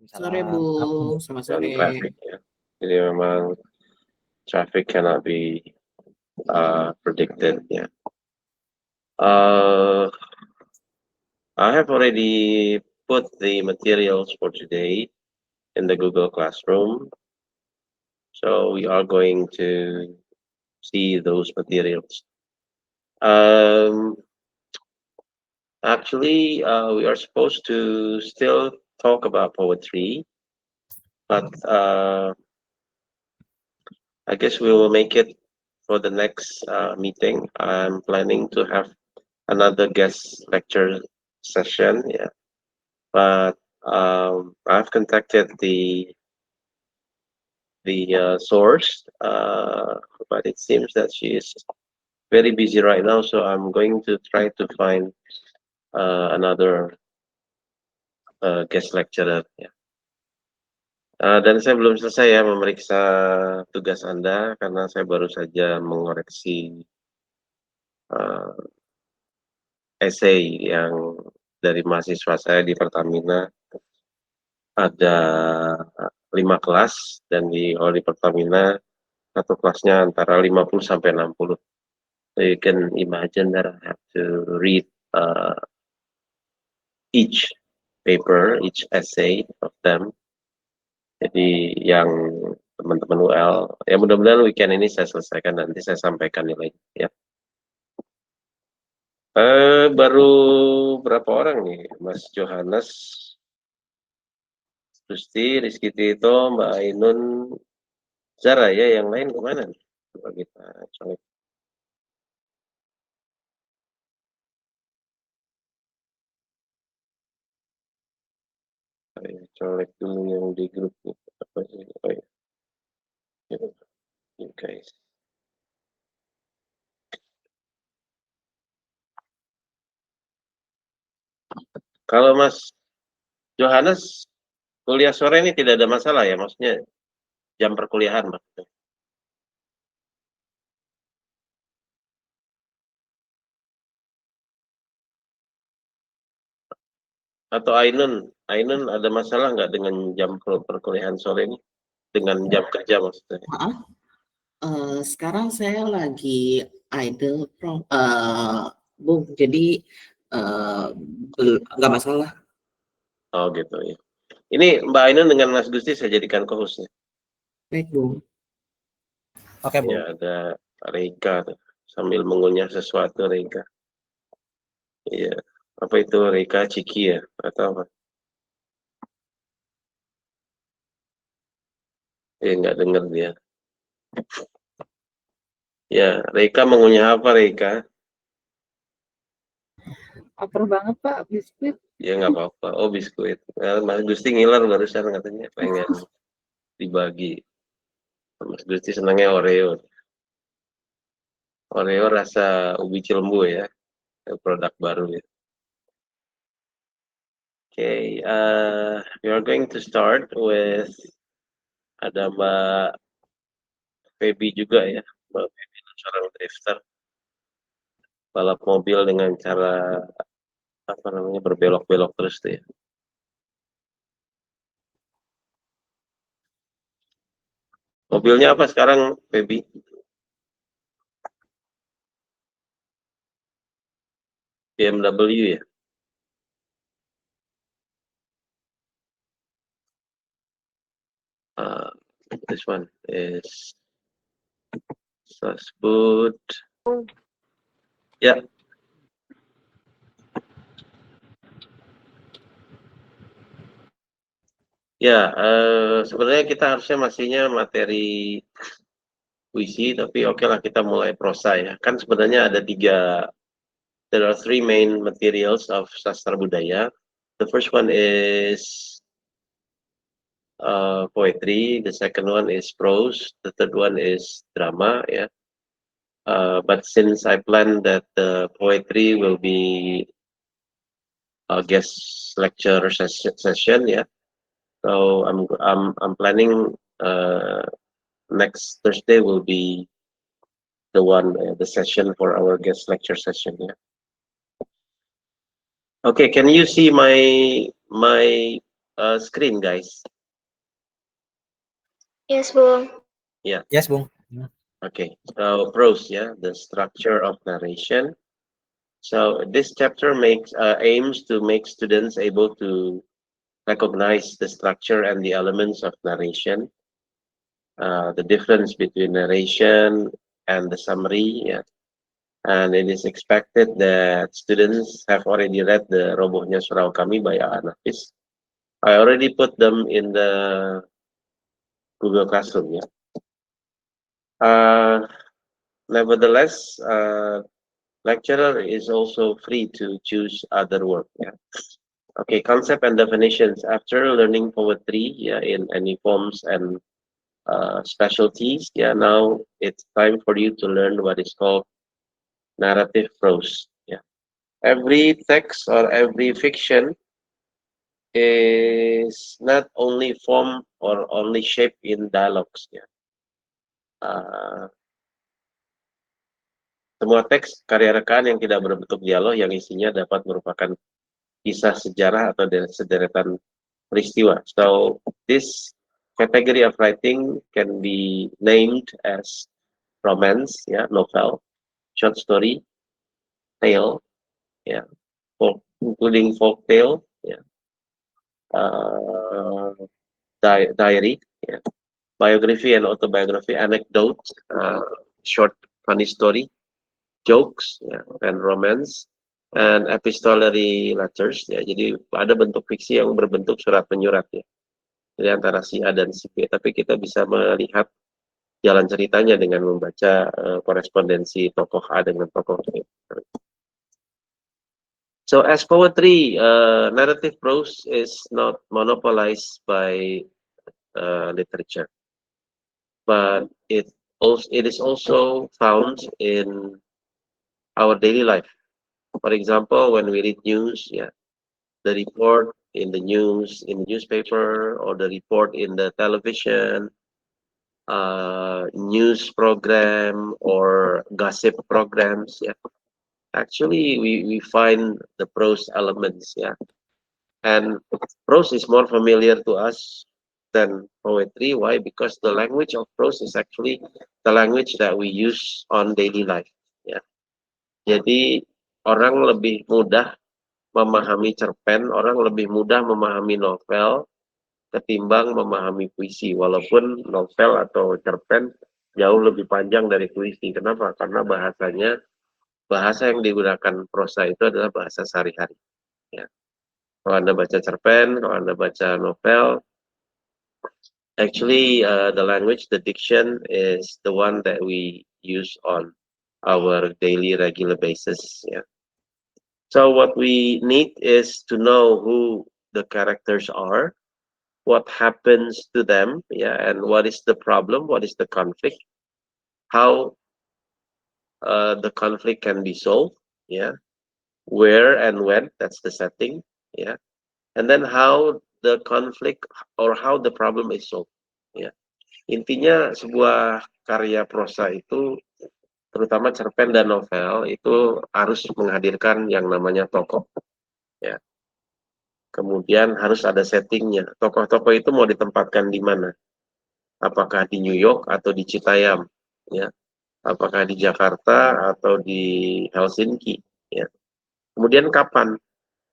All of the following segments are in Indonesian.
Sore Bung, selamat sore. Traffic ya. Jadi memang traffic cannot be predicted ya. I have already put the materials for today in the Google Classroom. So we are going to see those materials. Actually, we are supposed to still talk about poetry, but I guess we will make it for the next meeting. I'm planning to have another guest lecture session, yeah. But I've contacted the source, but it seems that she is very busy right now. So I'm going to try to find another guest lecturer, ya. Dan saya belum selesai ya memeriksa tugas Anda karena saya baru saja mengoreksi essay yang dari mahasiswa saya di Pertamina. Ada 5 kelas dan di Pertamina satu kelasnya antara 50 sampai 60. So you can imagine that I have to read each paper, each essay of them. Jadi yang teman-teman UL, ya mudah-mudahan weekend ini saya selesaikan, nanti saya sampaikan nilainya ya. Baru berapa orang nih, Mas Johannes, Gusti, Rizky Tito, Mbak Ainun, Zara ya, yang lain kemana nih? Coba kita colek. Colek dulu yang di grup nih. Apa sih? Oh ya. You guys. Kalau Mas Johannes kuliah sore ini tidak ada masalah ya, maksudnya jam perkuliahan maksudnya. Atau Ainun ada masalah nggak dengan jam perkuliahan sore ini? Dengan jam kerja maksudnya? Sekarang saya lagi idle, Bung, jadi nggak masalah. Oh gitu ya. Ini Mbak Ainun dengan Mas Gusti saya jadikan co-hostnya. Baik, Bung. Oke, Bung. Ya, ada Reika sambil mengunyah sesuatu, Reika. Iya. Apa itu Reika Ciki ya? Atau apa? Nggak dengar dia. Ya, Reika mengunyah apa, Reika? Lapar banget, Pak, biskuit. Ya nggak apa-apa. Oh, biskuit. Nah, Mas Gusti ngiler barusan katanya pengen dibagi. Mas Gusti senangnya Oreo. Oreo rasa ubi cilembu ya. Produk baru ya. Okay, we are going to start with ada Mbak Feby juga ya. Mbak Feby seorang drifter. Balap mobil dengan cara apa namanya berbelok-belok terus tuh ya. Mobilnya apa sekarang, Feby? BMW ya? This one is Sasbud. Ya. Ya, sebenarnya kita harusnya masihnya materi puisi, tapi oke lah kita mulai prosa ya. Kan sebenarnya ada there are three main materials of sastra budaya. The first one is poetry, the second one is prose, the third one is drama, yeah. But since I plan that the poetry will be a guest lecture session, yeah. So I'm planning next Thursday will be the session for our guest lecture session, yeah. Okay, can you see my screen, guys. Yes, Bung. Yes, Bung. Okay, so prose, yeah, the structure of narration. So this chapter aims to make students able to recognize the structure and the elements of narration, the difference between narration and the summary, yeah. And it is expected that students have already read the Robohnya Surau Kami by Anafis. I already put them in the Google Classroom, yeah. Nevertheless, lecturer is also free to choose other work, yeah. Okay, concept and definitions. After learning poetry, yeah, in any forms and specialties, yeah, now it's time for you to learn what is called narrative prose. Yeah, every text or every fiction is not only formed or only shaped in dialogues. Yeah, semua teks karya rekaan yang tidak berbentuk dialog yang isinya dapat merupakan kisah sejarah atau sederetan peristiwa. So this category of writing can be named as romance, yeah, novel, short story, tale, yeah, including folk tale, yeah, diary, yeah, biography and autobiography, anecdote, short funny story, jokes, yeah, and romance, and epistolary letters. Ya, jadi ada bentuk fiksi yang berbentuk surat menyurat, ya. Jadi antara si A dan si B, tapi kita bisa melihat jalan ceritanya dengan membaca korespondensi tokoh A dengan tokoh B. So as poetry, narrative prose is not monopolized by literature, but it is also found in our daily life. For example, when we read news, yeah, the report in the news, in the newspaper, or the report in the television, news program or gossip programs, yeah. Actually, we find the prose elements, yeah. And prose is more familiar to us than poetry. Why? Because the language of prose is actually the language that we use on daily life, ya. Jadi orang lebih mudah memahami cerpen, orang lebih mudah memahami novel ketimbang memahami puisi. Walaupun novel atau cerpen jauh lebih panjang dari puisi. Kenapa? Karena bahasa yang digunakan prosa itu adalah bahasa sehari-hari, ya. Kalau Anda baca cerpen, kalau Anda baca novel, actually the language, the diction is the one that we use on our daily regular basis, yeah. So what we need is to know who the characters are, what happens to them, yeah, and what is the problem, what is the conflict, how the conflict can be solved, yeah, where and when, that's the setting, yeah, and then how the conflict or how the problem is solved, ya. Intinya sebuah karya prosa itu, terutama cerpen dan novel, itu harus menghadirkan yang namanya tokoh, ya. Kemudian harus ada settingnya. Tokoh-tokoh itu mau ditempatkan di mana? Apakah di New York atau di Citayam, ya? Apakah di Jakarta atau di Helsinki, ya? Kemudian kapan?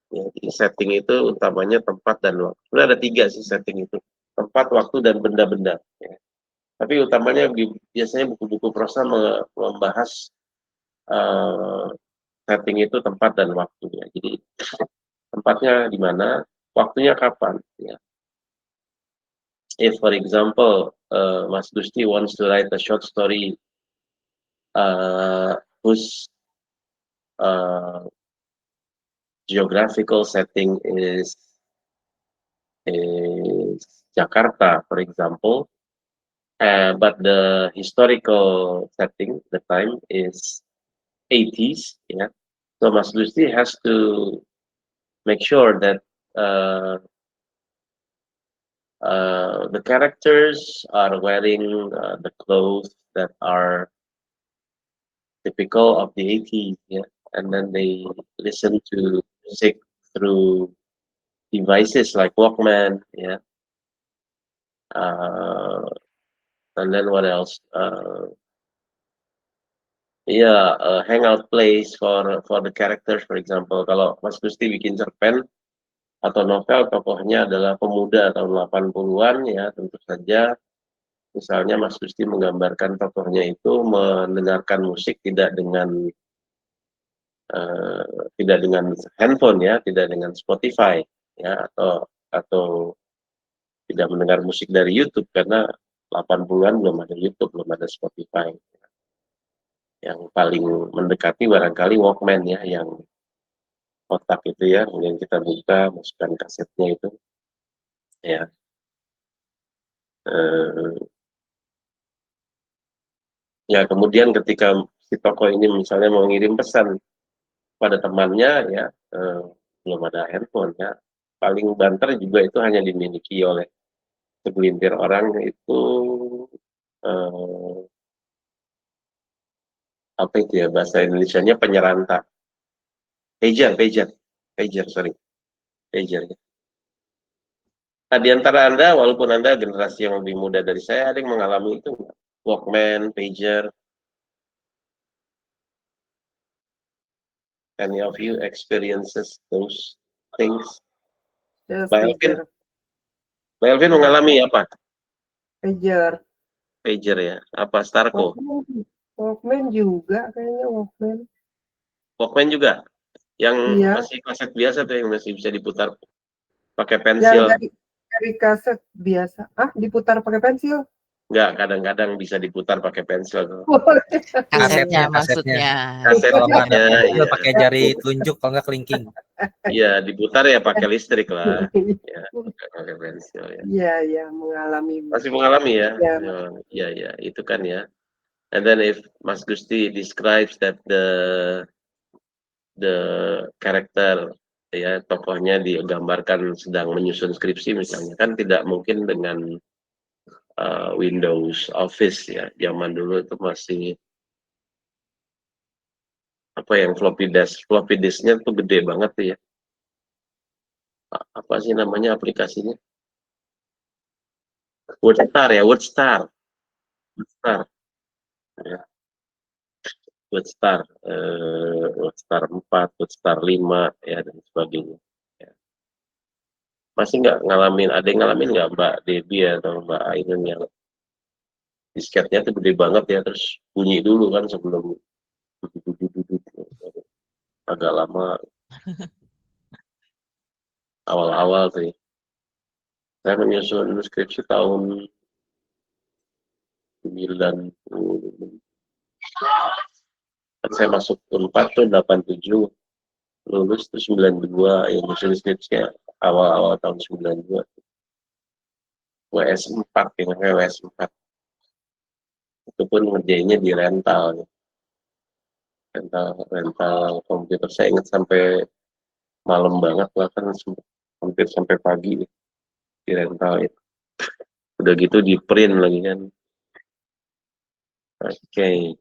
Ya, di setting itu utamanya tempat dan waktu. Sebenarnya ada 3 sih setting itu. Tempat, waktu, dan benda-benda. Ya. Tapi utamanya biasanya buku-buku prosa membahas setting itu tempat dan waktu. Ya. Jadi tempatnya di mana, waktunya kapan. Ya. If for example, Mas Gusti wants to write a short story whose geographical setting is Jakarta, for example, but the historical setting, the time is 80s, yeah. So Mas Gusti has to make sure that the characters are wearing the clothes that are typical of the 80s, yeah. And then they listen to music through devices like Walkman, and then what else? Hangout place for the characters, for example. Kalau Mas Gusti bikin cerpen atau novel, tokohnya adalah pemuda tahun 80-an, ya tentu saja. Misalnya Mas Gusti menggambarkan tokohnya itu mendengarkan musik tidak dengan handphone, ya, tidak dengan Spotify, ya, atau tidak mendengar musik dari YouTube, karena 80-an belum ada YouTube, belum ada Spotify. Yang paling mendekati barangkali Walkman, ya, yang kotak itu, ya, kemudian kita buka, masukkan kasetnya itu, ya. Ya, kemudian ketika si tokoh ini misalnya mau ngirim pesan pada temannya, ya, belum ada handphone, ya, paling banter juga itu hanya dimiliki oleh segelintir orang, itu apa itu ya bahasa Indonesianya, penyeranta, pager, sorry, pager. Nah, di antara Anda, walaupun Anda generasi yang lebih muda dari saya, ada yang mengalami itu nggak? Walkman, pager. Any of you experiences those things? Yes, Mbak Elvin mengalami apa? pager. Pager, ya. Apa? Starco? Walkman juga kayaknya Walkman. Walkman juga? Yang Iya. masih kaset biasa tuh, yang masih bisa diputar pakai Yang pensil? dari kaset biasa. Diputar pakai pensil? Enggak, kadang-kadang bisa diputar pakai pensil tuh. Kasetnya. maksudnya. Kalau nggak ada Kasetnya, pensil, ya. pakai jari telunjuk, kalau nggak kelingking. Iya, diputar ya pakai listrik lah. Ya, pakai pensil, ya. Iya, mengalami. Masih mengalami, ya? Ya. Iya, itu kan, ya. And then if Mas Gusti describes that the character, ya, tokohnya digambarkan sedang menyusun skripsi misalnya, kan tidak mungkin dengan Windows Office, ya. Zaman dulu itu masih apa yang floppy disknya tuh gede banget tuh, ya. Apa sih namanya aplikasinya? WordStar, ya, WordStar, ya. WordStar 4, WordStar 5, ya, dan sebagainya. Ya. Masih nggak ngalamin, ada yang ngalamin nggak Mbak Debbie atau Mbak Ainun yang disketnya tuh gede banget, ya, terus bunyi dulu kan sebelum agak lama, awal-awal tuh, ya. Saya menyusun skripsi tahun 90. Kan saya masuk Unpad tuh 87, lulus tuh 92, yang menyusun skripsinya awal-awal tahun 92. WS4, yang WS4. Itu pun ngerjainnya di rental, ya. Rental komputer. Saya ingat sampai malam banget lah, kan hampir sampai pagi, ya, di rental itu. Udah gitu di print lagi kan. Oke.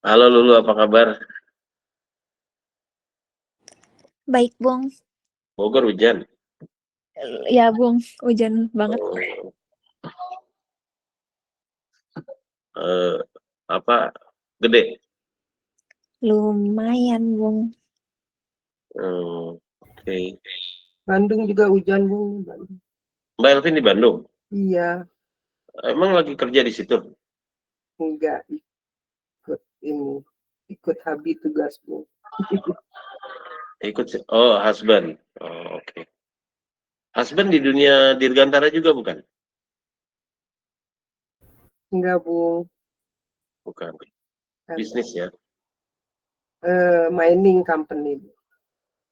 Halo Lulu, apa kabar? Baik, Bung. Bogor hujan? Ya, Bung. Hujan banget. Apa gede? Lumayan, Bung. Oke. Bandung juga hujan, Bung. Mbak Elvin di Bandung? Iya, Emang lagi kerja di situ? enggak ikut habis tugas, Bung. Husband. Oh, oke. Husband di dunia dirgantara juga bukan? Enggak, Bung. Bukan. Bisnis, ya? Mining company.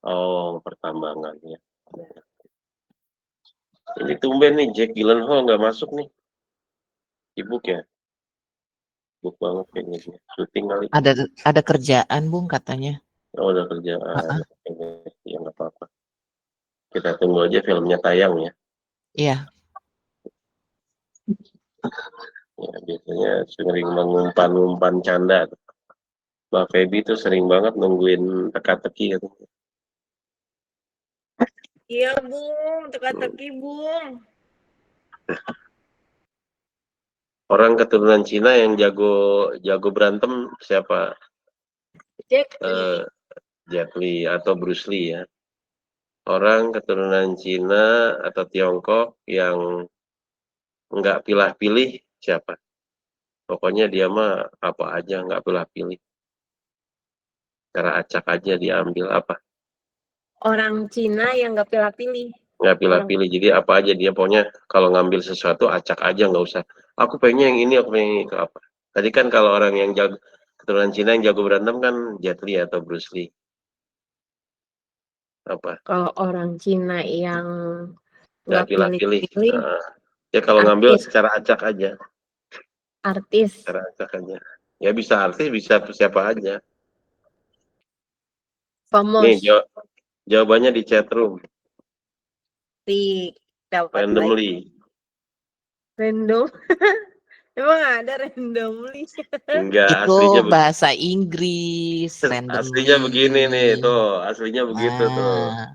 Oh, pertambangan, ya. Ini tumben nih, Jack Gyllenhaal nggak masuk nih. Sibuk, ya? Sibuk banget kayaknya dia. Syuting kali. Ada kerjaan, Bung, katanya. Oh, udah kerjaan. Ya, nggak apa-apa. Kita tunggu aja filmnya tayang, ya. Iya. Ya, biasanya sering mengumpan-umpan canda. Mbak Feby tuh sering banget nungguin teka-teki, gitu. Iya, Bung. Teka-teki, Bung. Orang keturunan Cina yang jago berantem siapa? Cek. Jet Li atau Bruce Lee ya. Orang keturunan Cina atau Tiongkok yang nggak pilih-pilih siapa? Pokoknya dia mah apa aja nggak pilih-pilih. Cara acak aja diambil apa? Orang Cina yang nggak pilih-pilih. Nggak pilih-pilih. Jadi apa aja dia pokoknya kalau ngambil sesuatu acak aja nggak usah. Aku pengennya yang ini, aku pengen yang itu apa? Tadi kan kalau orang yang jago keturunan Cina yang jago berantem kan Jet Li atau Bruce Lee. Apa? Kalau orang Cina yang Nggak nggak pilih-pilih. pilih-pilih, Nah, ya kalau ngambil artis. secara acak aja. Artis. Secara acak aja. Ya bisa artis, bisa siapa aja. Nih, Famous. jawabannya di chat room. Di dapat like. Randomly. Random. Emang ada randomly? Enggak, Itu aslinya bahasa Inggris, aslinya begini nih, randomly. tuh. Aslinya begitu tuh. Nah,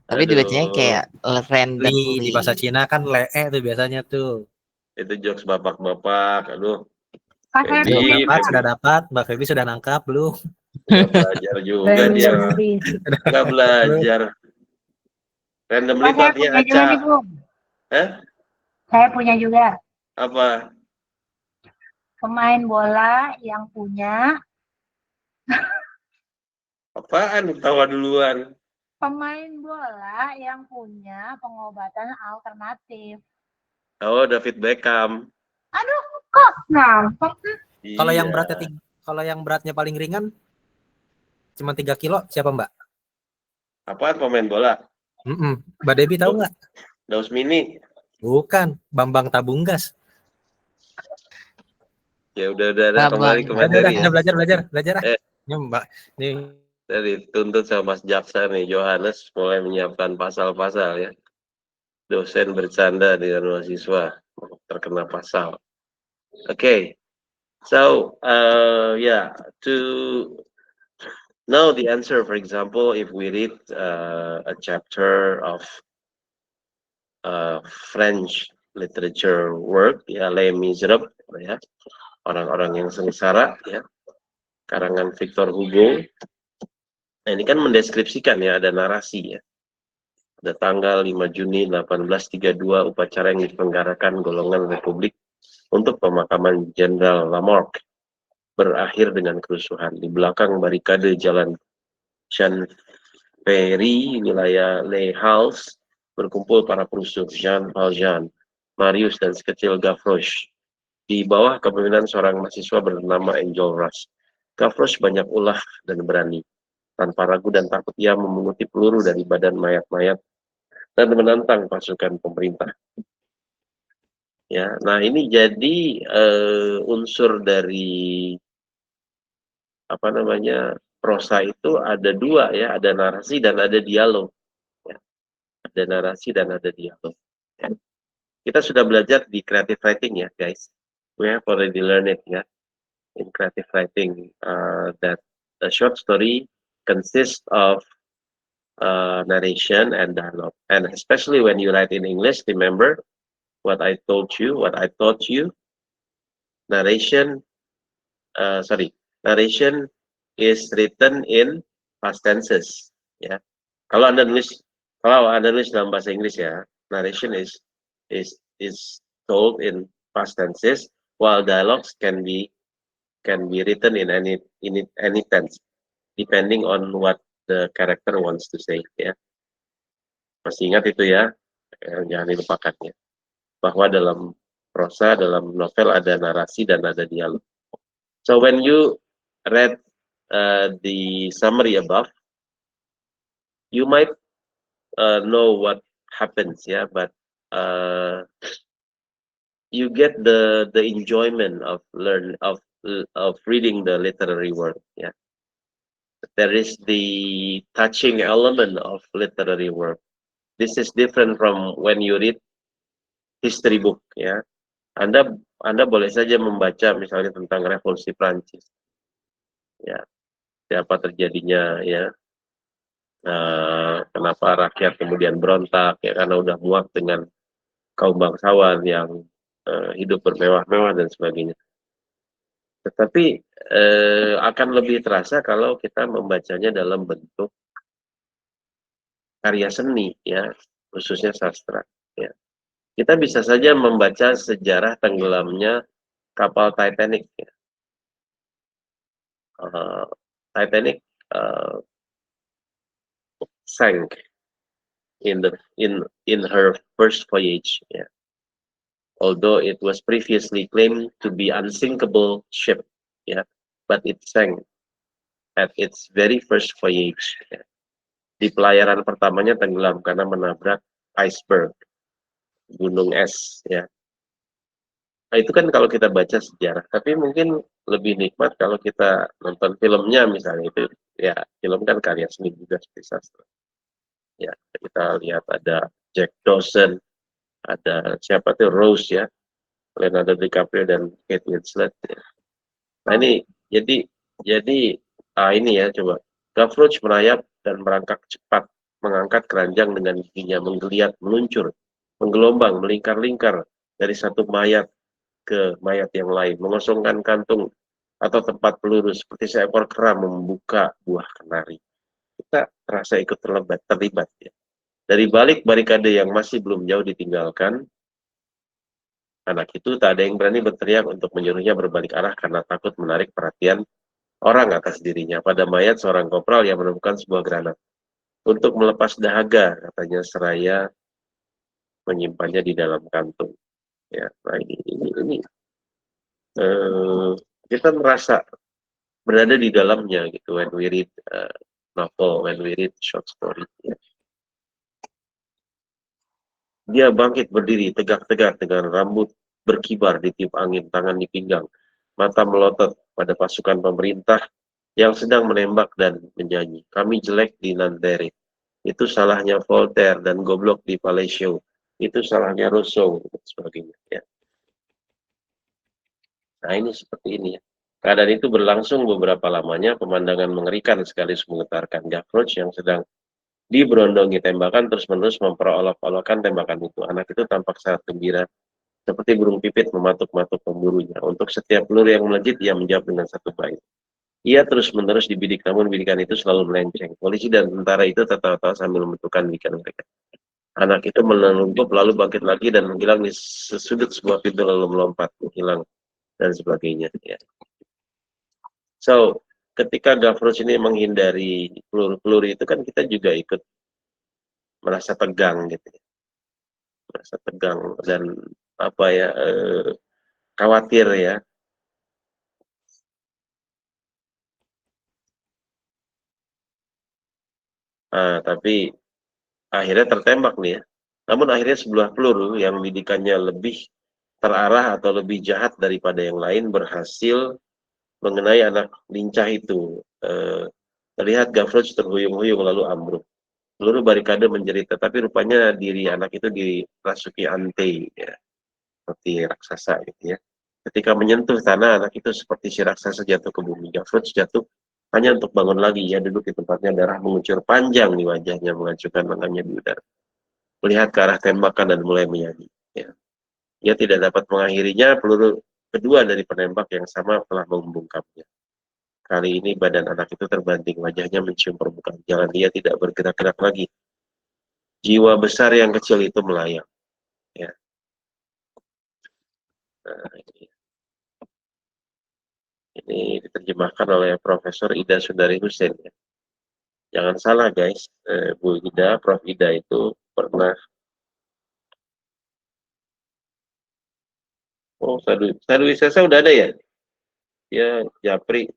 tapi dibacanya Aduh, kayak Li di bahasa randomly. Cina kan lee tuh biasanya tuh. itu jokes bapak-bapak. Aduh, Saya Belum punya dapat, juga. sudah dapat. Mbak Feby sudah nangkap belum? nggak belajar juga dia. Randomly. Nggak belajar. Randomly itu Saya artinya punya juga nih, acak. Bung. Hah? Saya punya juga. Apa? Pemain bola yang punya Apaan? Tawa duluan. pemain bola yang punya pengobatan alternatif. Oh, David Beckham. Aduh, kok nampak? Kalau yang Iya. beratnya kalau yang beratnya paling ringgan cuma 3 kilo siapa Mbak? Apaan pemain bola? Mbak Debi tahu nggak? Daus Mini. Bukan, Bambang Tabunggas. Ya udah kembali ke Bambang. materi ya. Belajar. Eh. Ini Mbak, nih Dari tuntut sama Mas Jaksa nih, Johannes mulai menyiapkan pasal-pasal ya. Dosen bercanda dengan mahasiswa terkena pasal. Okay, so yeah, to know the answer, for example, if we read a chapter of French literature work, ya Les Miserables, ya, orang-orang yang sengsara, ya, karangan Victor Hugo. Nah, ini kan mendeskripsikan ya, ada narasi ya. Ada tanggal 5 Juni 1832 upacara yang diselenggarakan golongan Republik untuk pemakaman Jenderal Lamarck berakhir dengan kerusuhan. Di belakang barikade Jalan Chanvrerie, wilayah Les Halles, berkumpul para perusuh Jean Valjean, Marius, dan sekecil Gavroche. Di bawah kepemimpinan seorang mahasiswa bernama Enjolras. Gavroche banyak ulah dan berani. Tanpa ragu dan takut ia memunguti peluru dari badan mayat-mayat dan menantang pasukan pemerintah. Ya, nah ini jadi unsur dari apa namanya prosa itu ada dua ya, ada narasi dan ada dialog. Ya. Ada narasi dan ada dialog. Ya. Kita sudah belajar di creative writing ya, guys. We have already learned it ya, in creative writing that a short story consists of narration and dialogue. And especially when you write in English, remember what I taught you. Narration is written in past tenses. Ya, kalau anda nulis dalam bahasa Inggris ya, narration is told in past tenses, while dialogues can be written in any tense, depending on what the character wants to say. Ya, masih ingat itu ya, jangan dilupakan ya, bahwa dalam prosa, dalam novel ada narasi dan ada dialog. So when you read the summary above, you might know what happens, yeah, but you get the enjoyment of reading the literary work. Yeah, there is the touching element of literary work. This is different from when you read history book. Ya, Anda boleh saja membaca misalnya tentang Revolusi Prancis. Ya, siapa terjadinya ya, kenapa rakyat kemudian berontak ya karena udah muak dengan kaum bangsawan yang hidup bermewah-mewah dan sebagainya. Tetapi akan lebih terasa kalau kita membacanya dalam bentuk karya seni ya, khususnya sastra ya. Kita bisa saja membaca sejarah tenggelamnya kapal Titanic ya. Titanic sank in her first voyage ya. Although it was previously claimed to be unsinkable ship ya, but it sank at its very first voyage ya. Di pelayaran pertamanya tenggelam karena menabrak iceberg, gunung es ya. Nah, itu kan kalau kita baca sejarah, tapi mungkin lebih nikmat kalau kita nonton filmnya misalnya itu ya, film kan karya seni juga seperti sastra. Ya, kita lihat ada Jack Dawson, ada siapa tuh Rose ya, Leonardo DiCaprio dan Kate Winslet ya. Nah ini jadi ini ya coba Gavroche merayap dan merangkak cepat, mengangkat keranjang dengan giginya, menggeliat, meluncur, menggelombang, melingkar-lingkar dari satu mayat ke mayat yang lain, mengosongkan kantung atau tempat peluru seperti seekor kera membuka buah kenari. Kita terasa ikut terlibat ya. Dari balik barikade yang masih belum jauh ditinggalkan, anak itu tak ada yang berani berteriak untuk menyuruhnya berbalik arah karena takut menarik perhatian orang atas dirinya. Pada mayat seorang kopral yang menemukan sebuah granat. Untuk melepas dahaga, katanya seraya menyimpannya di dalam kantung. Ya, nah ini kita merasa berada di dalamnya gitu when we read novel, when we read short story. Ya. Dia bangkit berdiri tegak-tegak dengan rambut berkibar ditiup angin, tangan di pinggang, mata melotot pada pasukan pemerintah yang sedang menembak dan menyanyi. Kami jelek di Nanterre. Itu salahnya Voltaire dan goblok di Palacio. Itu salahnya Rousseau dan sebagainya. Ya. Nah ini seperti ini ya. Keadaan itu berlangsung beberapa lamanya, pemandangan mengerikan sekaligus menggetarkan. Gavroche yang sedang diberondongi tembakan terus-menerus memperolok-olokkan tembakan itu. Anak itu tampak sangat gembira, seperti burung pipit mematuk-matuk pemburunya. Untuk setiap peluru yang melejit, ia menjawab dengan satu bait. Ia terus-menerus dibidik, namun bidikan itu selalu melenceng. Polisi dan tentara itu tertawa-tawa sambil membentukkan bidikan mereka. Anak itu melungkup, lalu bangkit lagi dan menghilang di sudut sebuah pintu, lalu melompat, menghilang, dan sebagainya. Ya. So, ketika Gavroche ini menghindari peluru-peluru itu kan kita juga ikut merasa tegang gitu ya. Merasa tegang dan apa ya, khawatir ya. Tapi akhirnya tertembak nih ya. Namun akhirnya sebuah peluru yang bidikannya lebih terarah atau lebih jahat daripada yang lain berhasil mengenai anak lincah itu. Terlihat Gavroche terhuyung-huyung lalu ambruk. Peluru barikade menjerit, tetapi rupanya diri anak itu dirasuki ante, ya, seperti raksasa gitu ya. Ketika menyentuh tanah, anak itu seperti si raksasa jatuh ke bumi. Gavroche jatuh hanya untuk bangun lagi. Ia duduk di tempatnya, darah mengucur panjang di wajahnya, mengacukan lengannya di udara. Melihat ke arah tembakan dan mulai menyanyi. Ya. Ia tidak dapat mengakhirinya, peluru kedua dari penembak yang sama telah membungkamnya. Kali ini badan anak itu terbanting, wajahnya mencium permukaan jalan. Ia tidak bergerak-gerak lagi. Jiwa besar yang kecil itu melayang. Ya. Nah, ini diterjemahkan oleh Profesor Ida Sundari Hussein. Ya. Jangan salah guys, Bu Ida, Prof Ida itu pernah. Oh, Sadu Wisesa udah ada ya? Ya, Japri.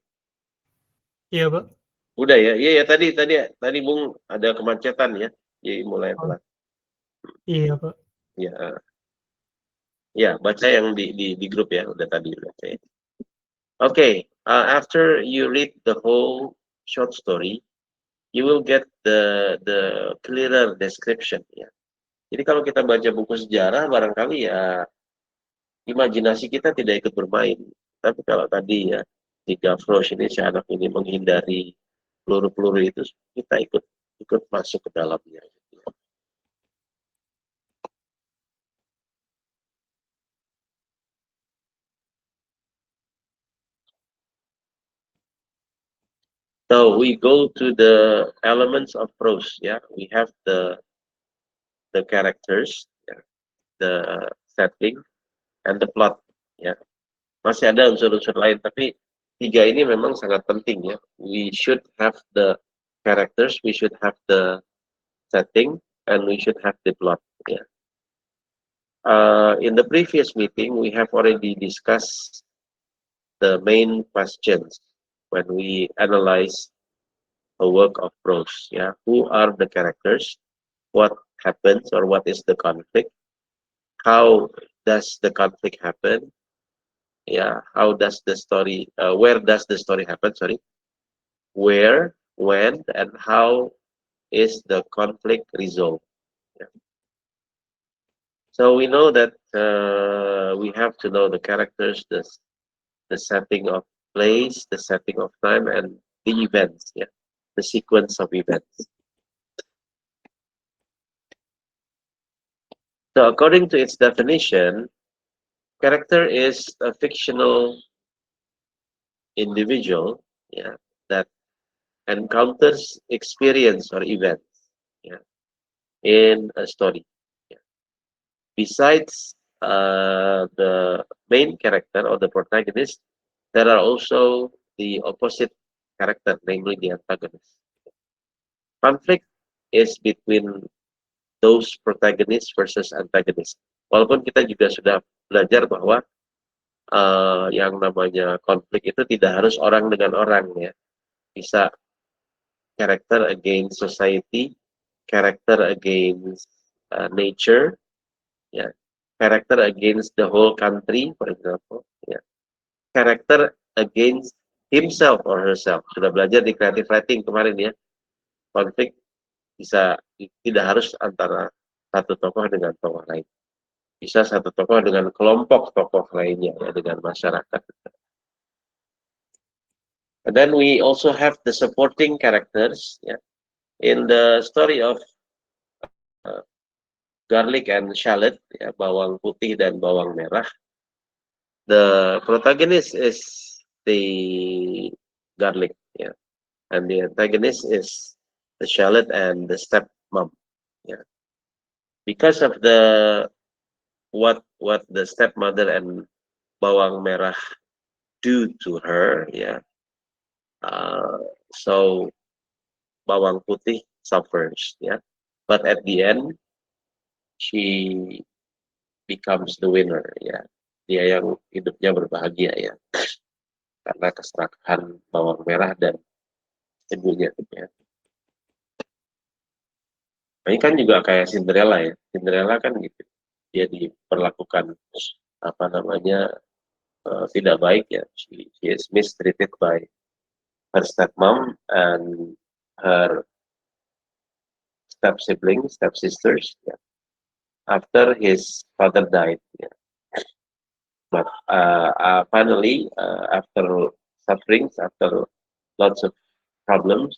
Iya, Pak. Udah ya? Iya ya, tadi Bung ada kemacetan ya. Jadi mulai telat. Iya, Pak. Ya. Ya, baca yang di grup ya, udah tadi baca ya. Okay, after you read the whole short story, you will get the clearer description ya. Jadi kalau kita baca buku sejarah, barangkali ya imajinasi kita tidak ikut bermain. Tapi kalau tadi ya di Gavroche ini si anak ini menghindari peluru-peluru itu, kita ikut ikut masuk ke dalamnya. So we go to the elements of prose. Yeah, we have the characters, yeah, the setting, and the plot. Ya, masih ada unsur-unsur lain, tapi tiga ini memang sangat penting ya. We should have the characters, we should have the setting, and we should have the plot. Ya. In the previous meeting, we have already discussed the main questions when we analyze a work of prose. Yeah, who are the characters? What happens or what is the conflict? How does the conflict happen? Yeah, how does the story? Where does the story happen? Sorry, where, when, and how is the conflict resolved? Yeah. So we know that we have to know the characters, the setting of place, the setting of time, and the events. Yeah, the sequence of events. So according to its definition, character is a fictional individual, yeah, that encounters experience or events, yeah, in a story. Yeah. Besides the main character or the protagonist, there are also the opposite character, namely the antagonist. Conflict is between those protagonists versus antagonists. Walaupun kita juga sudah belajar bahwa yang namanya konflik itu tidak harus orang dengan orang ya, bisa character against society, character against nature, ya, character against the whole country, for example, ya, character against himself or herself. Sudah belajar di creative writing kemarin ya, konflik bisa tidak harus antara satu tokoh dengan tokoh lain. Bisa satu tokoh dengan kelompok tokoh lainnya, ya, dengan masyarakat. And then we also have the supporting characters. Ya. In the story of garlic and shallot, ya, bawang putih dan bawang merah, the protagonist is the garlic, ya, and the antagonist is the shallot and the stepmom. Ya. Because of the what the stepmother and bawang merah do to her, yeah. So bawang putih suffers, yeah. But at the end, she becomes the winner, ya. Dia yang hidupnya berbahagia ya, karena keserakahan bawang merah dan ibunya. Ya. Ini kan juga kayak Cinderella ya. Cinderella kan gitu. Dia diperlakukan apa namanya tidak baik ya. She is mistreated by her stepmom and her step siblings, step sisters. Yeah. After his father died. Yeah. But finally, after sufferings, after lots of problems,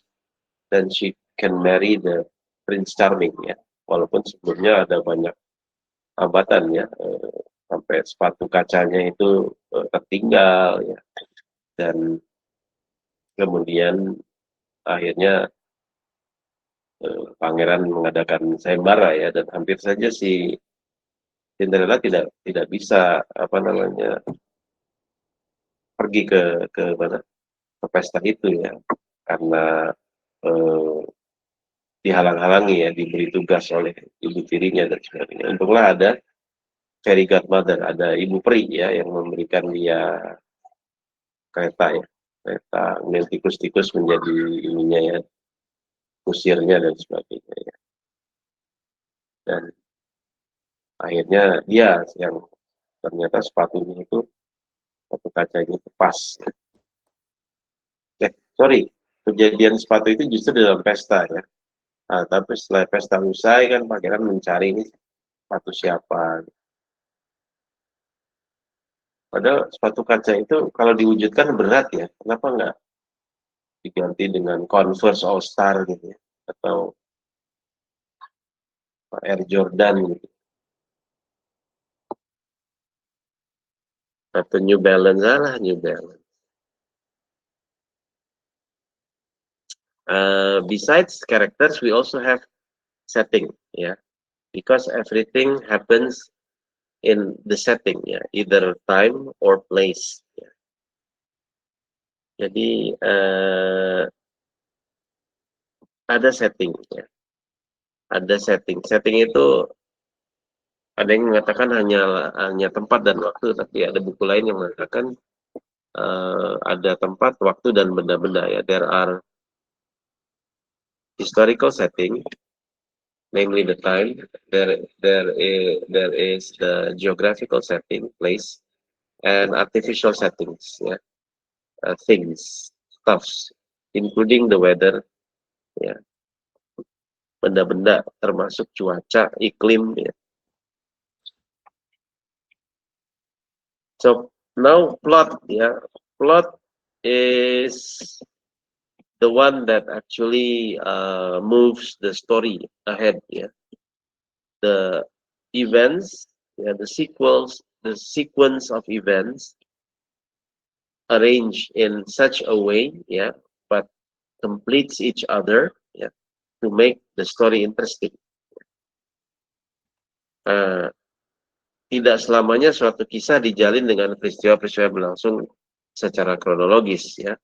then she can marry the Prince Charming ya. Walaupun sebelumnya ada banyak hambatan ya, sampai sepatu kacanya itu tertinggal ya, dan kemudian akhirnya pangeran mengadakan sayembara ya, dan hampir saja si Cinderella tidak bisa apa namanya pergi ke mana, ke pesta itu ya, karena dihalang-halangi ya, diberi tugas oleh ibu tirinya dan sebagainya. Untunglah ada fairy godmother, ada ibu peri ya, yang memberikan dia kereta ya, kereta, kemudian tikus-tikus menjadi ininya ya, kusirnya dan sebagainya ya. Dan akhirnya dia yang ternyata sepatunya itu, sepatu kacanya itu pas. Sorry, kejadian sepatu itu justru dalam pesta ya. Nah, tapi setelah pesta usai kan pangeran mencari ini sepatu siapa. Padahal sepatu kaca itu kalau diwujudkan berat ya. Kenapa nggak diganti dengan Converse All Star gitu ya? atau Air Jordan gitu. Atau New Balance lah, New Balance. Besides characters, we also have setting, yeah, because everything happens in the setting, ya, either time or place. Ya. Jadi ada setting, ya. Ada setting. Setting itu ada yang mengatakan hanya tempat dan waktu, tapi ada buku lain yang mengatakan ada tempat, waktu, dan benda-benda. Ya, there are historical setting, namely the time. There is the geographical setting, place, and artificial settings. Ya. Things, stuffs, including the weather, ya, benda-benda termasuk cuaca, iklim, ya. So now plot, ya, plot is the one that actually moves the story ahead, ya. The events, ya, the sequence of events arranged in such a way, ya, but completes each other, ya, to make the story interesting. Tidak selamanya suatu kisah dijalin dengan peristiwa-peristiwa berlangsung secara kronologis, ya,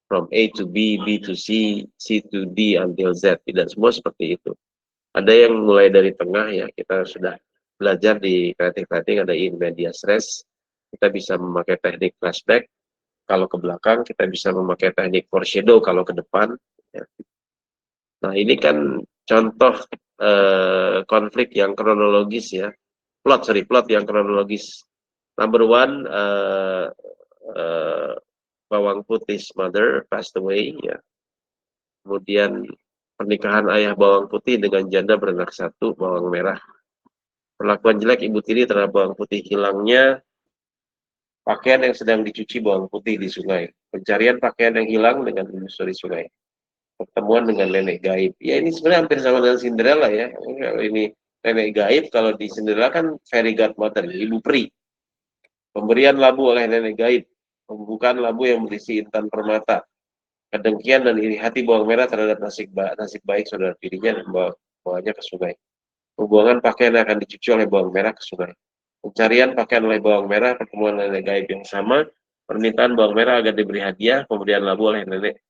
from A to B, B to C, C to D until Z. Tidak semua seperti itu. Ada yang mulai dari tengah, ya, kita sudah belajar di creative writing, ada in medias res. Kita bisa memakai teknik flashback. Kalau ke belakang, kita bisa memakai teknik foreshadow kalau ke depan. Ya. Nah, ini kan contoh konflik yang kronologis, ya. Plot yang kronologis. Number one, Bawang Putih's mother passed away, ya. Kemudian pernikahan ayah Bawang Putih dengan janda beranak satu, Bawang Merah. Perlakuan jelek Ibu Tiri terhadap Bawang Putih, hilangnya pakaian yang sedang dicuci Bawang Putih di sungai. Pencarian pakaian yang hilang dengan menyusuri sungai. Pertemuan dengan nenek gaib. Ya, ini sebenarnya hampir sama dengan Cinderella, ya. Kalau ini nenek gaib, kalau di Cinderella kan fairy godmother, ibu peri. Pemberian labu oleh nenek gaib. Pembukaan labu yang berisi intan permata. Kedengkian dan iri hati Bawang Merah terhadap nasib baik saudara tirinya dan bawanya ke sungai. Pembuangan pakaian akan dicuci oleh Bawang Merah ke sungai. Pencarian pakaian oleh Bawang Merah, pertemuan nenek gaib yang sama, permintaan Bawang Merah agar diberi hadiah, pemberian labu oleh nenek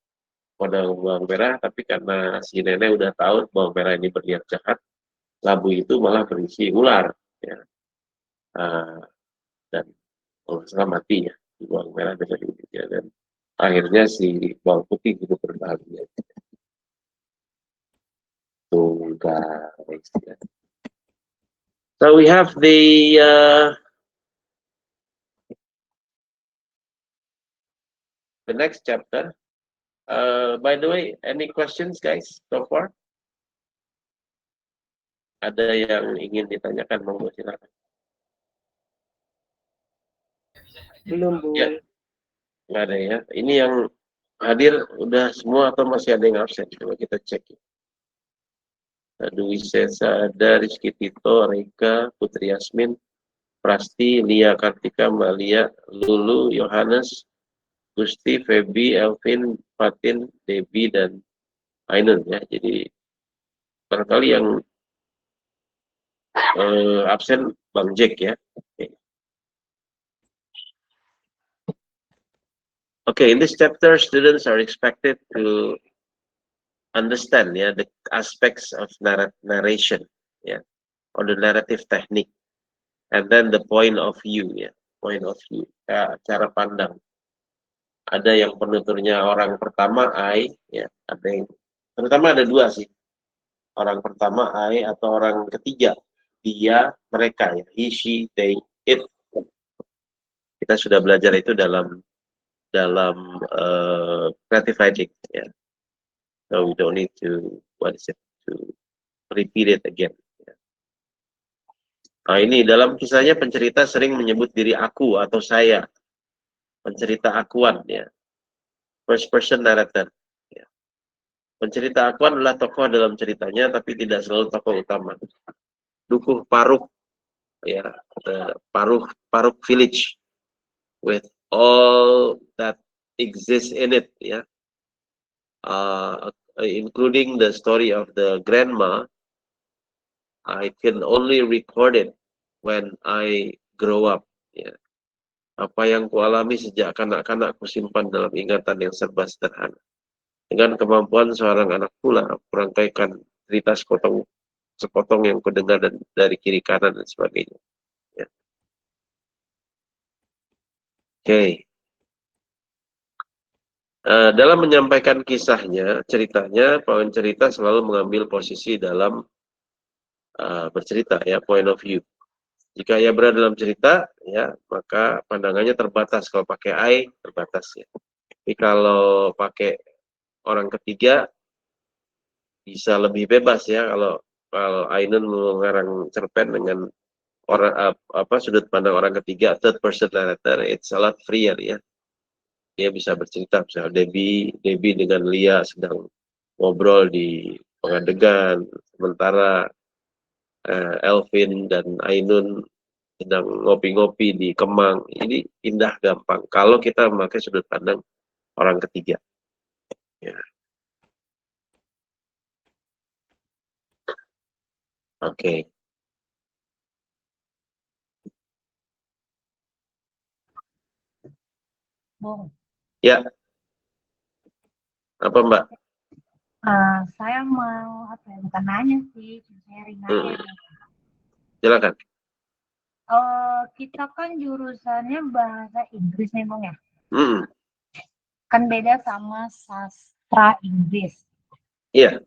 pada Bawang Merah, tapi karena si nenek udah tahu Bawang Merah ini berniat jahat, labu itu malah berisi ular, ya. Dan kalau salah mati, ya, si Bawang Merah dengan ini, ya, dan akhirnya si Bawang Putih itu berbahagia. Tuh guys, ya. So we have the next chapter. By the way, any questions, guys, so far? Ada yang ingin ditanyakan, monggo silakan. Belum, Bu. Ya, nggak ada, ya. Ini yang hadir udah semua atau masih ada yang absen? Coba kita cek. Dwi Sesa ada, Rizky Tito, Reka, Putri Yasmin, Prasti, Lia Kartika, Malia, Lulu, Yohanes, Gusti, Feby, Elvin, Fatin, Debbie, dan Ainun, ya. Jadi barangkali yang absen Bang Jack, ya. Okay, in this chapter, students are expected to understand, ya, the aspects of narration, ya, or the narrative technique, and then the point of view, ya, point of view, ya, cara pandang. Ada yang penuturnya orang pertama, I, ya, ada yang, terutama ada dua sih, orang pertama, I, atau orang ketiga, dia, mereka, ya, he, she, they, it. Kita sudah belajar itu dalam creative writing, ya. So we don't need to repeat it again. Nah, ini dalam kisahnya pencerita sering menyebut diri aku atau saya. Pencerita akuan, ya. First person narrator. Ya. Pencerita aku adalah tokoh dalam ceritanya, tapi tidak selalu tokoh utama. Dukuh Paruk, ya, Paruk Village, with all that exists in it, ya, including the story of the grandma. I can only record it when I grow up. Ya. Apa yang kualami sejak kanak-kanak kusimpan dalam ingatan yang serba sederhana. Dengan kemampuan seorang anak pula, kurangkaikan cerita sepotong yang kudengar dari kiri kanan dan sebagainya. Ya. Oke. Dalam menyampaikan kisahnya, ceritanya, pohon cerita selalu mengambil posisi dalam bercerita, ya, point of view. Jika ia berada dalam cerita, ya, maka pandangannya terbatas. Kalau pakai I, terbatas, ya. Tapi kalau pakai orang ketiga, bisa lebih bebas, ya. Kalau Ainun mengarang cerpen dengan orang sudut pandang orang ketiga, third person narrator, it's a lot freer, ya. Dia bisa bercerita, misalnya Debbie dengan Lia sedang ngobrol di pengadegan, sementara Elvin dan Ainun sedang ngopi-ngopi di Kemang. Ini indah, gampang kalau kita memakai sudut pandang orang ketiga. Ya. Oke. Bung, Ya. Apa, Mbak? saya mau bukan nanya sih, sharing aja. Silakan. Kita kan jurusannya bahasa Inggris nih, Bung, ya. Kan beda sama sastra Inggris. Iya.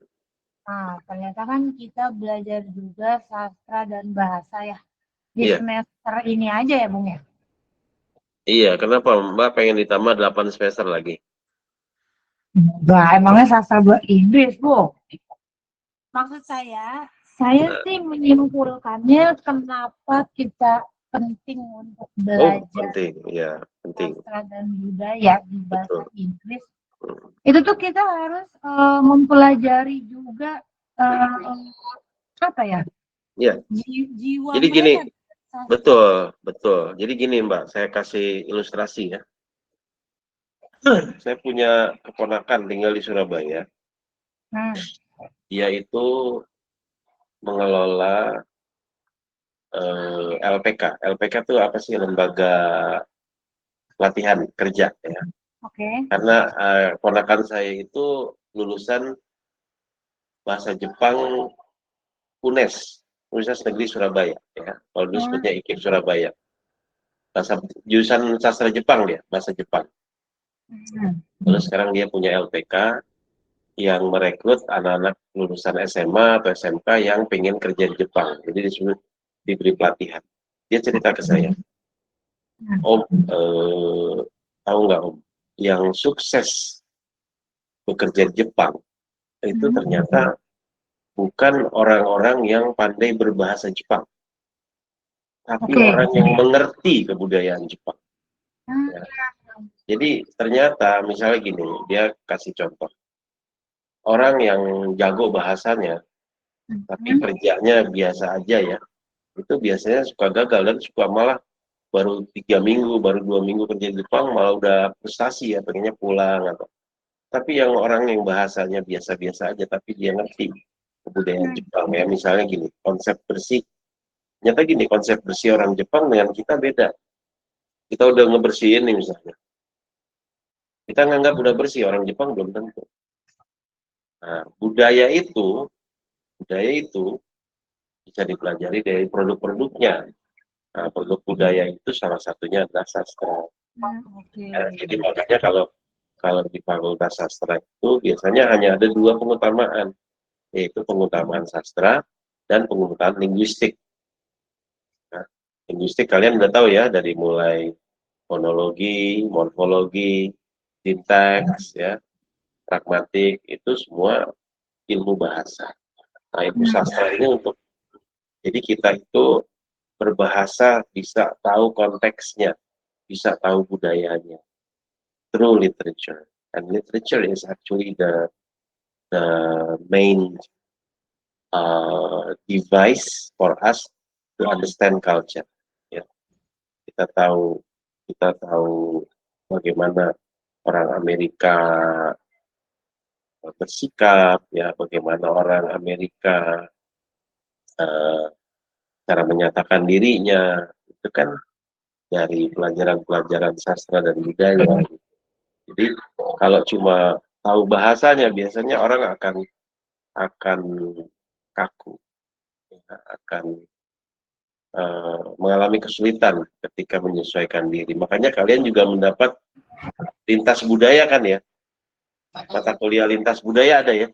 Nah, ternyata kan kita belajar juga sastra dan bahasa ya di semester ini aja ya, Bung, ya. Iya, kenapa Mbak pengen ditambah 8 semester lagi? Enggak, emangnya sastra Inggris, Bu? Maksud saya sih menyimpulkannya kenapa kita penting untuk belajar penting, ya, penting. sastra dan budaya di bahasa Inggris. Itu tuh kita harus mempelajari juga Iya. jiwa Jadi gini, sastra. betul. Jadi gini, Mbak, saya kasih ilustrasi, ya. Saya punya keponakan tinggal di Surabaya. Dia itu mengelola LPK. LPK itu apa sih? Lembaga pelatihan kerja, ya. Karena keponakan saya itu lulusan bahasa Jepang Universitas Negeri Surabaya, ya. Kalau dulu sebutnya IKIP Surabaya. Jurusan sastra Jepang dia, bahasa Jepang. Lalu sekarang dia punya LPK yang merekrut anak-anak lulusan SMA atau SMK yang pengen kerja di Jepang. Jadi disebut diberi pelatihan. Dia cerita ke saya, Om, tahu nggak, Om, yang sukses bekerja di Jepang itu ternyata bukan orang-orang yang pandai berbahasa Jepang, tapi orang yang mengerti kebudayaan Jepang. Ya. Jadi ternyata misalnya gini, dia kasih contoh. Orang yang jago bahasanya, tapi kerjanya biasa aja, ya, itu biasanya suka gagal dan suka malah baru 3 minggu, baru 2 minggu kerja di Jepang malah udah frustasi, ya, pengennya pulang atau. Tapi yang orang yang bahasanya biasa-biasa aja, tapi dia ngerti kebudayaan Jepang, ya, misalnya gini, konsep bersih. Nyata gini, konsep bersih orang Jepang dengan kita beda. Kita udah ngebersihin nih misalnya. Kita nganggap udah bersih, orang Jepang belum tentu. Nah, budaya itu bisa dipelajari dari produk-produknya. Nah, produk budaya itu salah satunya adalah sastra. Jadi makanya kalau di Fakultas Sastra itu biasanya hanya ada 2 pengutamaan, yaitu pengutamaan sastra dan pengutamaan linguistik. Nah, linguistik kalian udah tahu, ya, dari mulai fonologi, morfologi, sintaks, ya, pragmatik, itu semua ilmu bahasa. Nah, itu sastra ini jadi kita itu berbahasa bisa tahu konteksnya, bisa tahu budayanya through literature. And literature is actually the the main device for us to understand culture. Ya. Kita tahu bagaimana orang Amerika bersikap, ya, bagaimana orang Amerika cara menyatakan dirinya, itu kan dari pelajaran-pelajaran sastra dan budaya. Jadi kalau cuma tahu bahasanya, biasanya orang akan kaku, ya, akan mengalami kesulitan ketika menyesuaikan diri. Makanya kalian juga mendapat lintas budaya kan ya? Mata kuliah lintas budaya ada ya?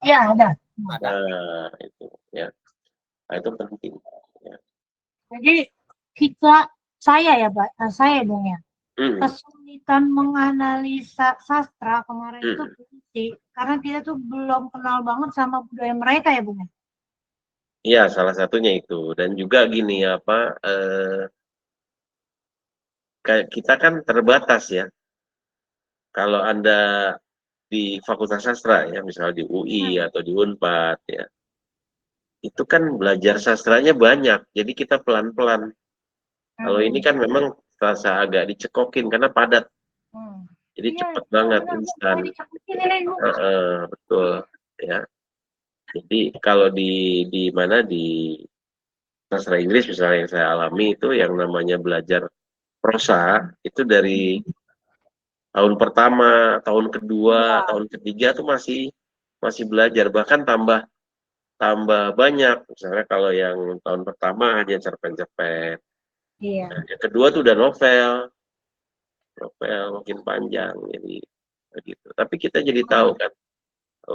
Iya, ada. Nah, itu ya. Nah, itu penting. Ya. Jadi saya dong ya. Kesulitan menganalisa sastra kemarin itu puisi, karena kita tuh belum kenal banget sama budaya mereka ya, Bung. Iya, salah satunya itu. Dan juga gini kita kan terbatas ya. Kalau Anda di Fakultas Sastra ya, misalnya di UI atau di Unpad ya, itu kan belajar sastranya banyak, jadi kita pelan-pelan. Kalau ini kan memang terasa agak dicekokin karena padat, jadi cepet banget, instan. Betul ya. Jadi kalau di mana di sastra Inggris misalnya yang saya alami itu yang namanya belajar prosa itu dari tahun pertama, tahun kedua, tahun ketiga tuh masih belajar, bahkan tambah banyak. Misalnya kalau yang tahun pertama hanya cerpen-cerpen, nah, yang kedua tuh udah novel makin panjang, jadi begitu. Tapi kita jadi tahu kan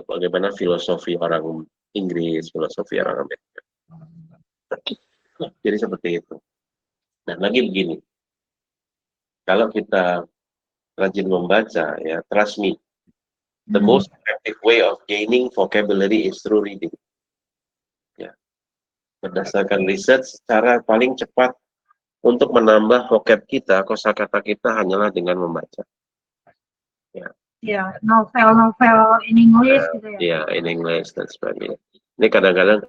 bagaimana filosofi orang Inggris, filosofi orang Amerika. Jadi seperti itu. Dan lagi begini, kalau kita rajin membaca, ya, trust me, the most effective way of gaining vocabulary is through reading. Ya. Berdasarkan research, cara paling cepat untuk menambah vocab kita, kosakata kita hanyalah dengan membaca. Ya. Ya, novel-novel in English gitu ya. Ya, in English dan sebagainya. Ini kadang-kadang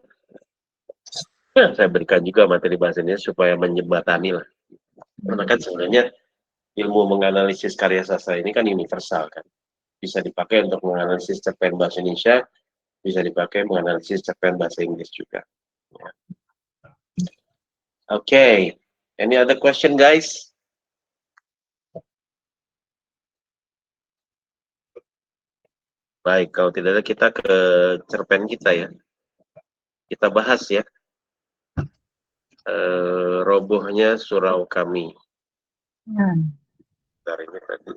saya berikan juga materi bahasa Indonesia supaya menjembatani lah. Karena kan sebenarnya ilmu menganalisis karya sastra ini kan universal kan. Bisa dipakai untuk menganalisis cerpen bahasa Indonesia, bisa dipakai menganalisis cerpen bahasa Inggris juga. Ya. Okay, any other question guys? Baik, kalau tidak ada kita ke cerpen kita ya. Kita bahas ya. Robohnya surau kami. Dari ini tadi.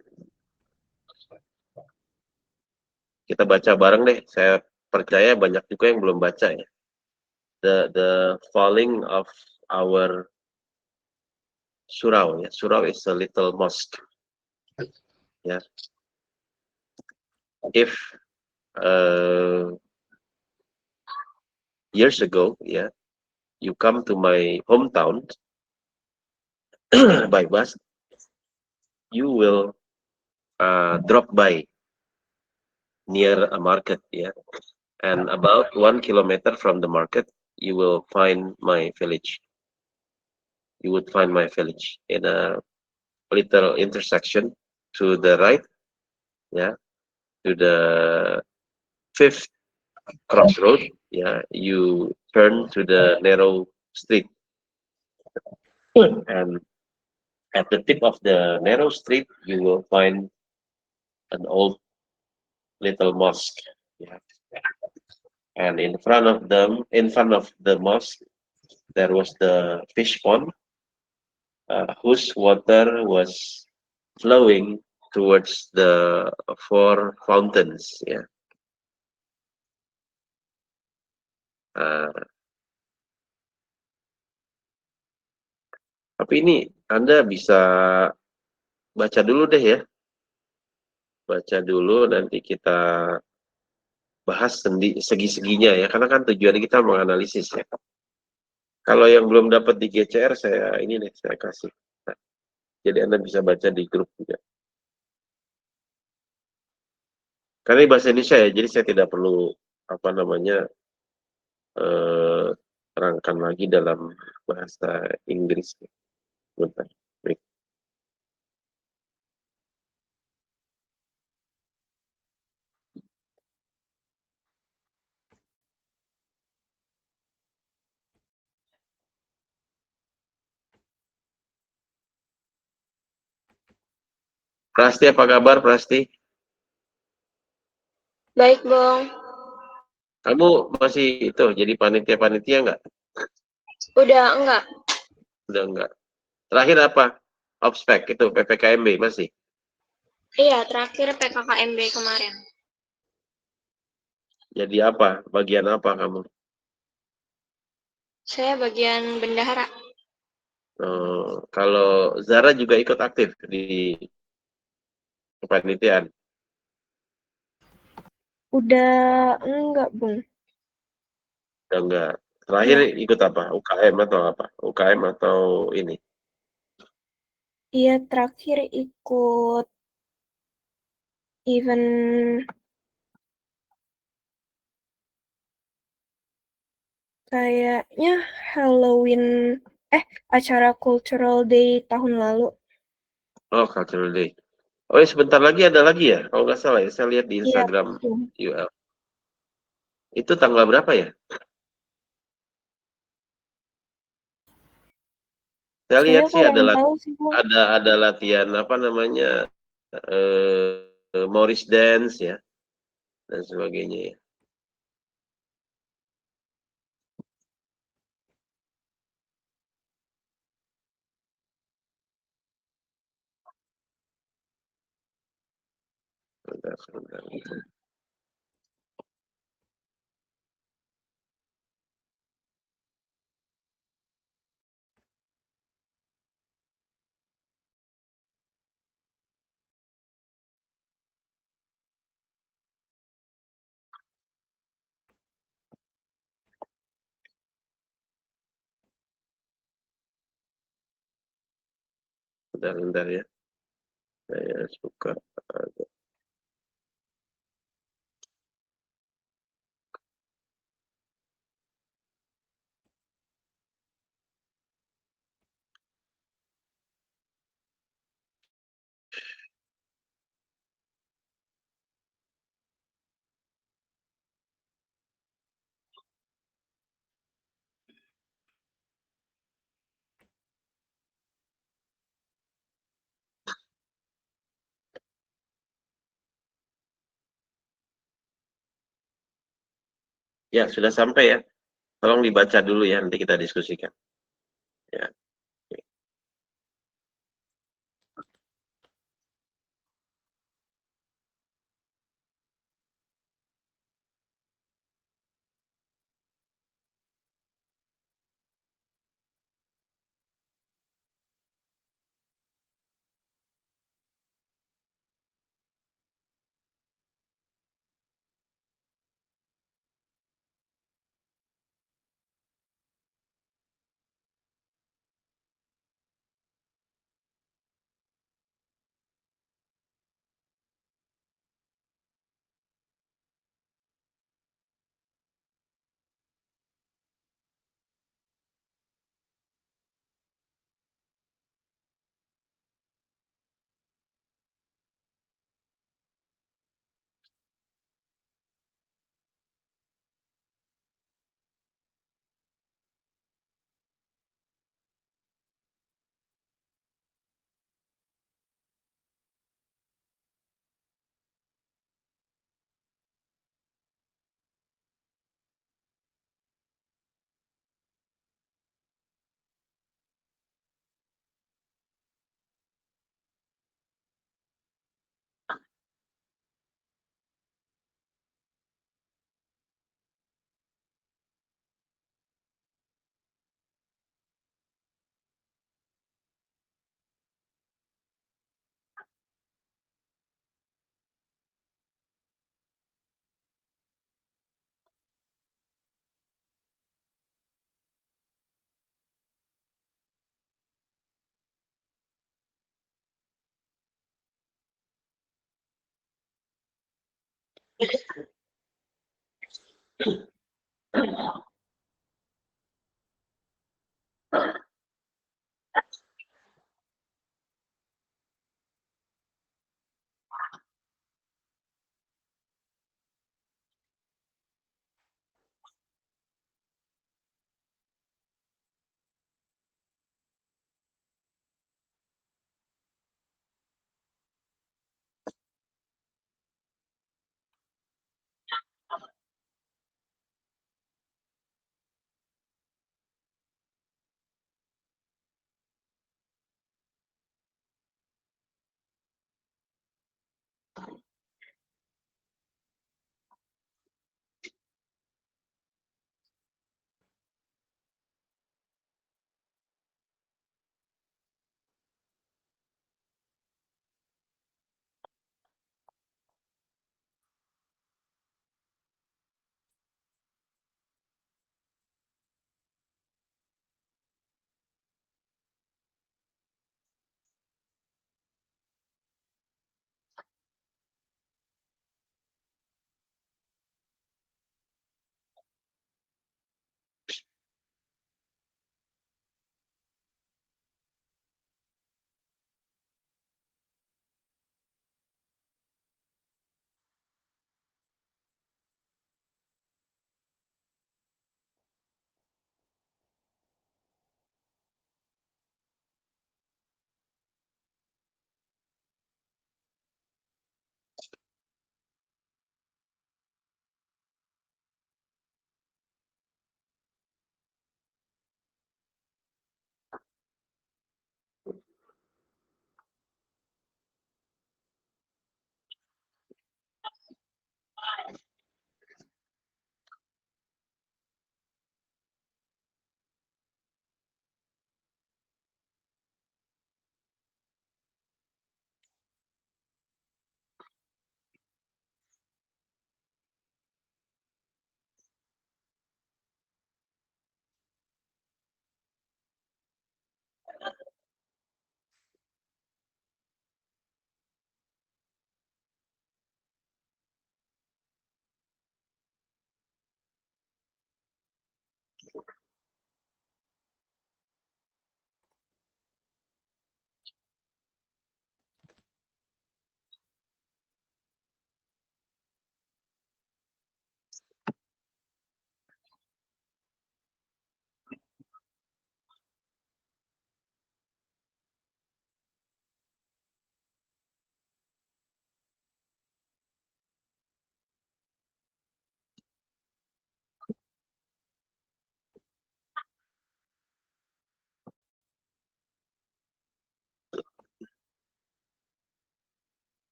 Kita baca bareng deh. Saya percaya banyak juga yang belum baca ya. The falling of our surau ya. Surau is a little mosque. Ya. If years ago, yeah, you come to my hometown by bus, you will drop by near a market, yeah, and about 1 kilometer from the market, you will find my village. You would find my village in a little intersection to the right, yeah, to the 5th crossroad, yeah, you turn to the narrow street, and at the tip of the narrow street, you will find an old little mosque, yeah. And in front of the mosque, there was the fish pond, whose water was flowing towards the 4 fountains, yeah. Tapi ini Anda bisa baca dulu deh ya. Baca dulu, nanti kita bahas segi-seginya ya. Karena kan tujuan kita menganalisis ya. Kalau yang belum dapat di GCR, saya kasih. Nah, jadi Anda bisa baca di grup juga. Karena ini bahasa Indonesia ya, jadi saya tidak perlu apa namanya terangkan lagi dalam bahasa Inggris. Bentar. Baik. Prasti, apa kabar Prasti? Baik, Bang. Kamu masih itu jadi panitia nggak? Udah enggak? Udah enggak. Terakhir apa? Obspek itu PPKMB masih. Iya, terakhir PKKMB kemarin. Jadi apa? Bagian apa kamu? Saya bagian bendahara. Kalau Zara juga ikut aktif di kepanitiaan. Udah enggak, Bang. Udah enggak. Terakhir Iya. ikut apa? UKM atau apa? UKM atau ini? Iya, terakhir ikut event kayaknya Halloween, acara Cultural Day tahun lalu. Oh, Cultural Day. Oh ya, sebentar lagi ada lagi ya? Kalau nggak salah ya, saya lihat di Iya, Instagram betul. UL. Itu tanggal berapa ya? Saya Saya lihat sih kurang tahu sih, Bang. ada latihan apa namanya Morris Dance ya dan sebagainya ya. Sebentar. Bentar ya. Saya suka. Ya, sudah sampai ya. Tolong dibaca dulu ya, nanti kita diskusikan. Ya.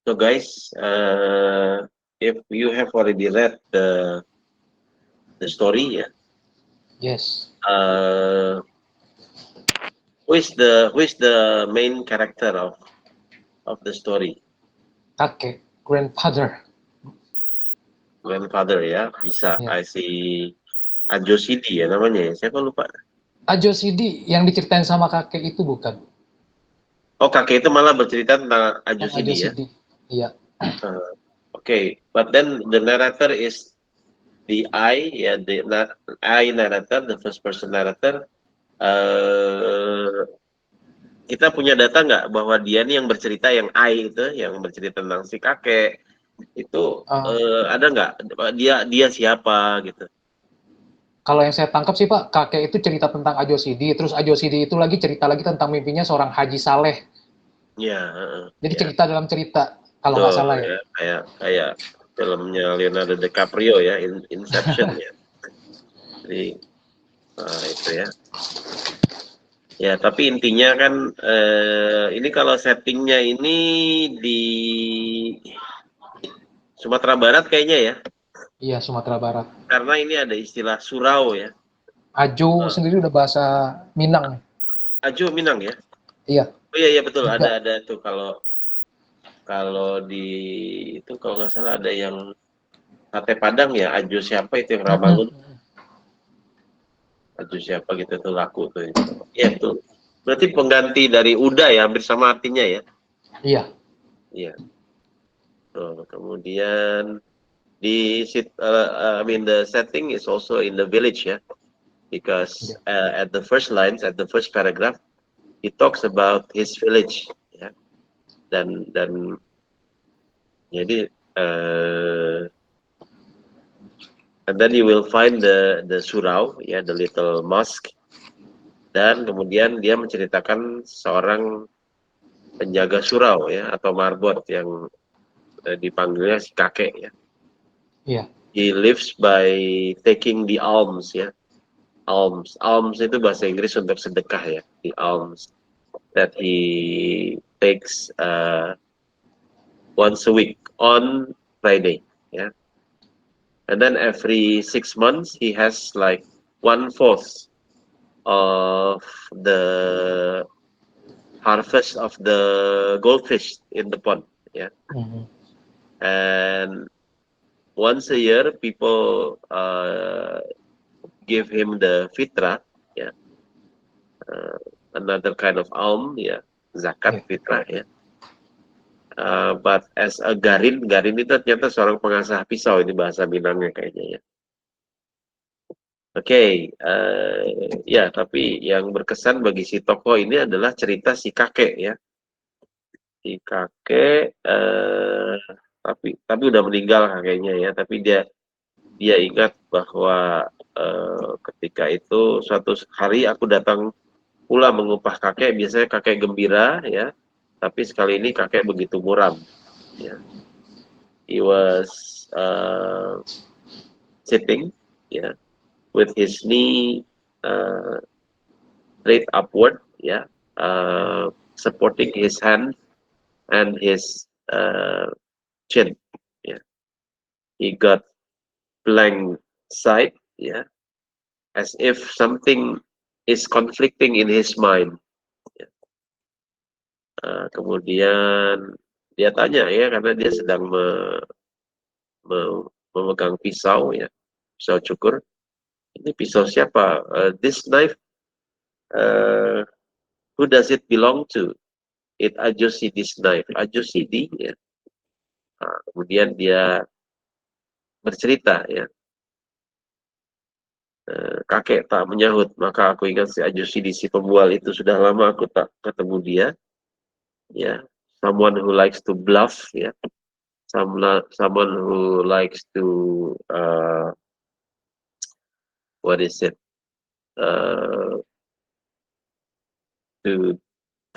So guys, if you have already read the story, yeah, Yes. who is the main character of the story? Kakek, grandfather. Grandfather ya, bisa. Ya. Si Ajo Sidi ya namanya. Saya kok lupa. Ajo Sidi yang diceritain sama kakek itu bukan? Oh, kakek itu malah bercerita tentang Ajo Yang Ajo Sidi ya. Sidi. Iya. Okay, but then the narrator is the I, ya, I narrator, the first person narrator. Kita punya data nggak bahwa dia nih yang bercerita, yang I itu, yang bercerita tentang si kakek itu ada nggak? Dia siapa gitu? Kalau yang saya tangkap sih Pak, kakek itu cerita tentang Ajo Sidi, terus Ajo Sidi itu lagi cerita lagi tentang mimpinya seorang Haji Saleh. Ya. Jadi cerita dalam cerita, kalau nggak salah ya. Kayak filmnya Leonardo DiCaprio ya, Inception ya. Jadi itu ya. Ya, tapi intinya kan ini kalau settingnya ini di Sumatera Barat kayaknya ya. Iya, Sumatera Barat. Karena ini ada istilah surau ya. Ajo sendiri udah bahasa Minang. Ajo Minang ya? Iya. Oh iya betul, Juga. ada tuh kalau di itu kalau nggak salah ada yang sate Padang ya, Ajo siapa itu yang Ramangun. Ajo siapa gitu tuh laku tuh. Iya betul. Berarti pengganti dari Uda ya, hampir sama artinya ya. Iya. Iya. Kemudian the setting is also in the village ya, because at the first lines, at the first paragraph, he talks about his village ya, dan jadi and then you will find the surau ya, the little mosque, dan kemudian dia menceritakan seorang penjaga surau ya atau marbot yang dipanggilnya si kakek ya. Iya. He lives by taking the alms ya. Alms itu bahasa Inggris untuk sedekah ya. The alms that he takes once a week on Friday ya. And then every 6 months he has like 1/4 of the harvest of the goldfish in the pond ya. And once a year people give him the fitrah ya, another kind of alm ya, zakat fitrah ya. But as a garin itu ternyata seorang pengasah pisau, ini bahasa Minangnya kayaknya ya. Oke, ya tapi yang berkesan bagi si tokoh ini adalah cerita si kakek ya. Si kakek tapi udah meninggal kakeknya ya, tapi dia ingat bahwa ketika itu suatu hari aku datang pula mengupah kakek, biasanya kakek gembira ya, tapi sekali ini kakek begitu muram ya. He was sitting ya, with his knee straight upward ya, supporting his hand and his chin ya. He got blank sight ya, as if something is conflicting in his mind ya. Kemudian dia tanya ya, karena dia sedang memegang pisau ya, pisau cukur. Ini pisau siapa? This knife, who does it belong to? It Ajo Sidi's knife. Ajo Sidi ya. Kemudian dia bercerita ya, kakek tak menyahut, maka aku ingat si Ajo Sidi, si pembual itu, sudah lama aku tak ketemu dia ya. Someone who likes to bluff ya, someone who likes to what is it, to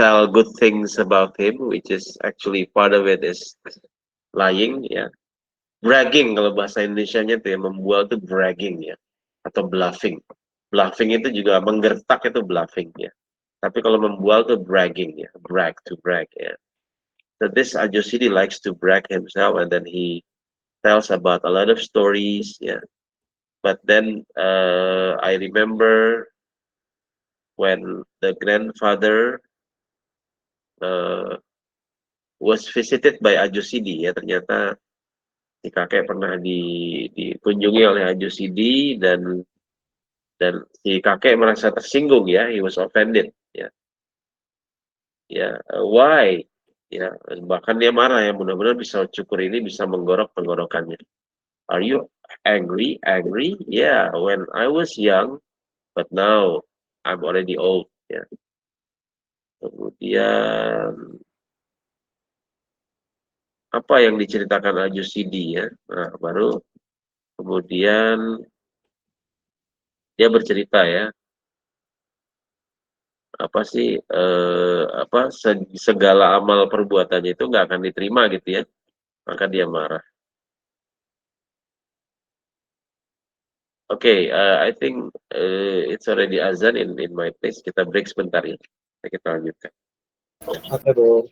tell good things about him, which is actually part of it is lying ya. Bragging kalau bahasa Indonesianya tuh ya, membual tuh bragging ya, atau bluffing. Bluffing itu juga menggertak, itu bluffing ya. Tapi kalau membual tuh bragging ya, to brag ya. So this Ajo Sidi likes to brag himself, and then he tells about a lot of stories ya. But then I remember when the grandfather was visited by Ajo Sidi ya, ternyata si kakek pernah dikunjungi oleh Ajo Sidi, dan si kakek merasa tersinggung ya, he was offended ya. Ya, why? Ya, bahkan dia marah ya, mudah-mudahan pisau cukur ini bisa menggorok tenggorokannya. Are you angry? Angry? Yeah, when I was young, but now I'm already old ya. Kemudian apa yang diceritakan Ajo Sidi ya, nah baru kemudian dia bercerita ya, apa sih segala amal perbuatannya itu nggak akan diterima gitu ya, maka dia marah. Okay, I think it's already azan in my place. Kita break sebentar ya. Kita lanjutkan. Oke, Bung.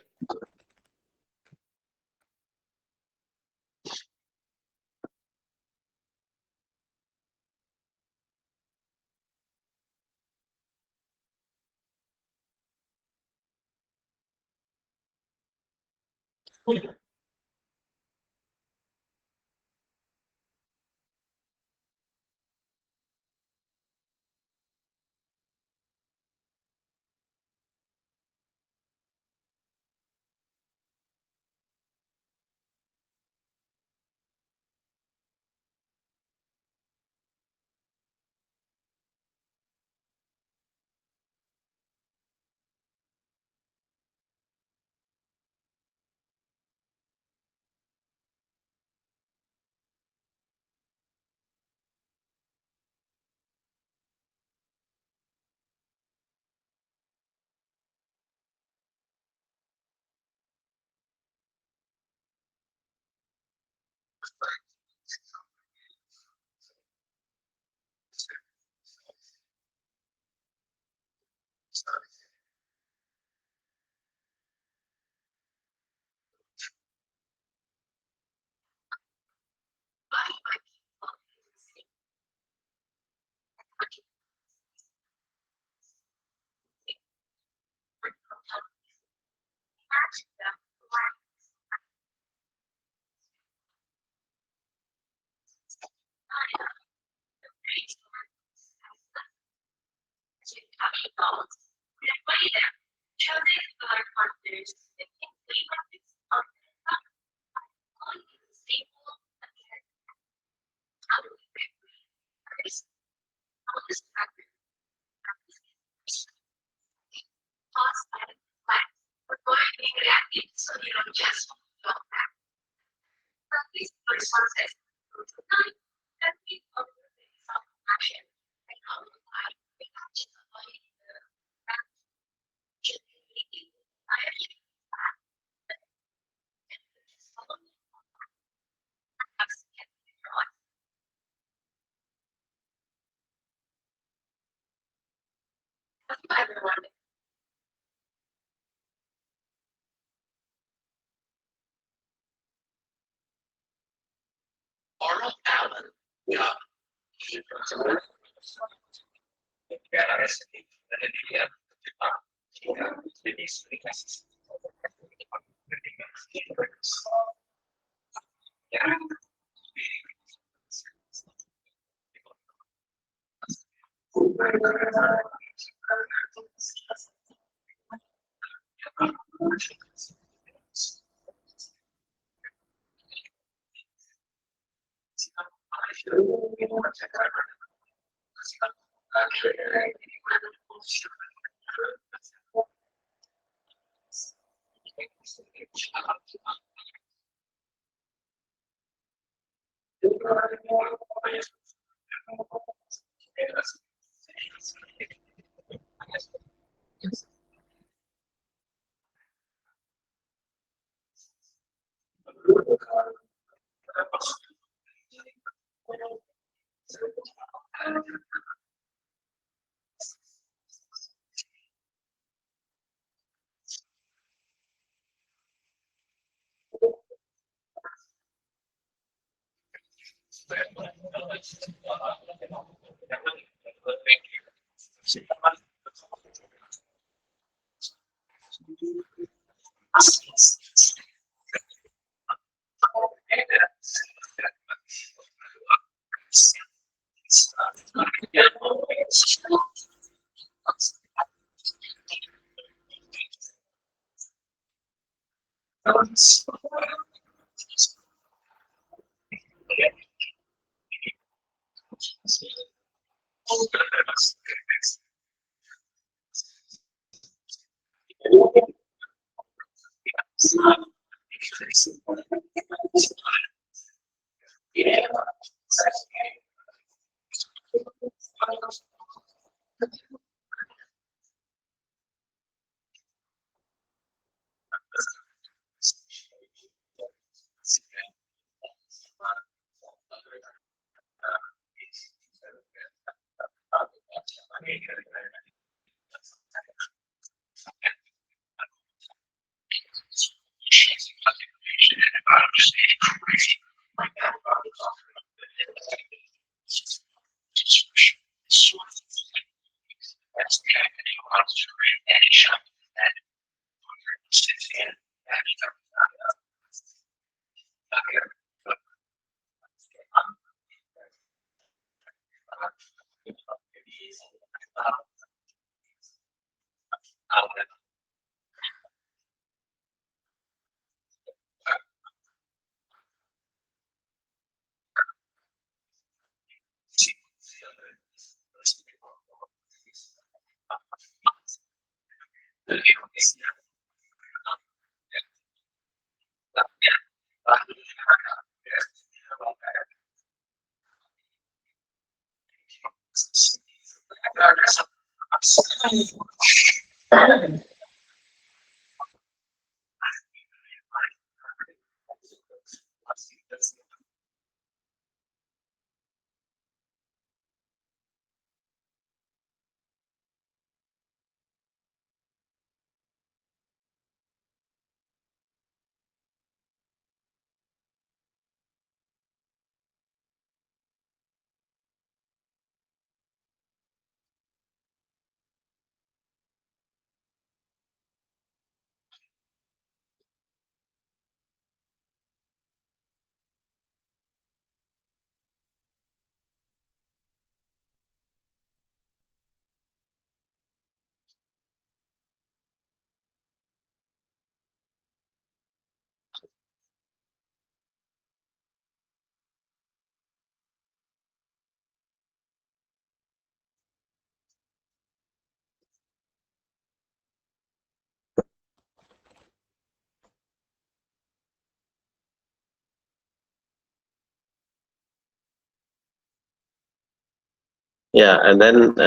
Yeah, and then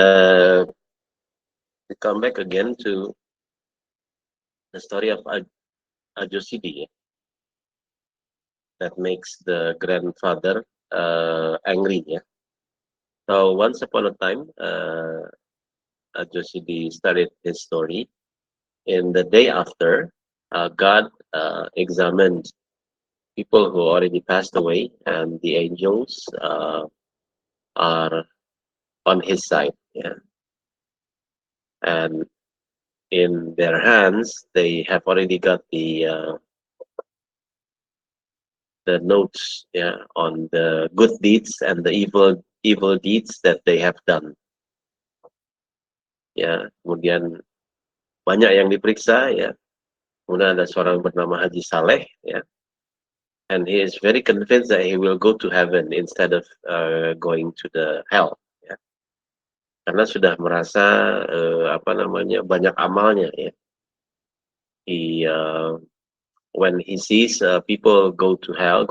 we come back again to the story of Ajosidi, that makes the grandfather angry. Yeah. So once upon a time, Ajosidi started his story. In the day after, God examined people who already passed away, and the angels are on his side. Yeah. And in their hands, they have already got the notes, yeah, on the good deeds and the evil deeds that they have done. Ya, kemudian banyak yang diperiksa, ya. Kemudian ada seorang bernama Haji Saleh, ya. And he is very convinced that he will go to heaven instead of going to the hell, ya. Karena sudah merasa banyak amalnya, ya. He when he sees people going to hell,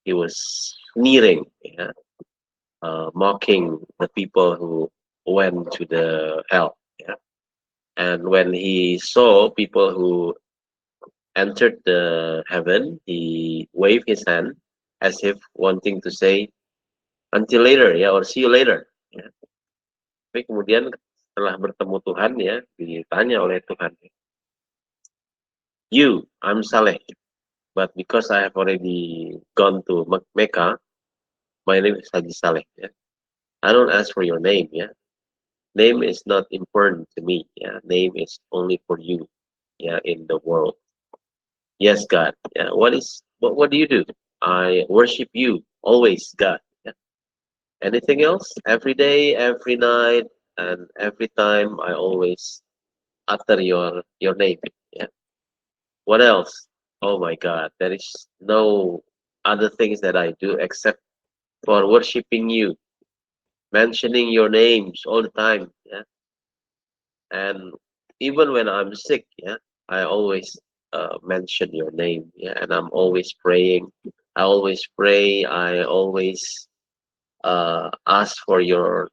he was sneering, ya, mocking the people who went to the hell. Yeah. And when he saw people who entered the heaven, he waved his hand as if wanting to say, until later, ya, or see you later. Ya. Tapi kemudian setelah bertemu Tuhan, ya, ditanya oleh Tuhan, I'm Saleh, but because I have already gone to Mecca, my name is Haji Saleh. Ya. I don't ask for your name. Yeah. Name is not important to me. Yeah. Name is only for you. Yeah. In the world. Yes, God. Yeah. What do you do? I worship you always, God. Yeah. Anything else? Every day, every night, and every time I always utter your name. Yeah. What else? Oh my God. There is no other things that I do except for worshiping you, mentioning your names all the time. Yeah. And even when I'm sick, yeah, I always mention your name. Yeah. And I'm always praying. I always pray. I always ask for your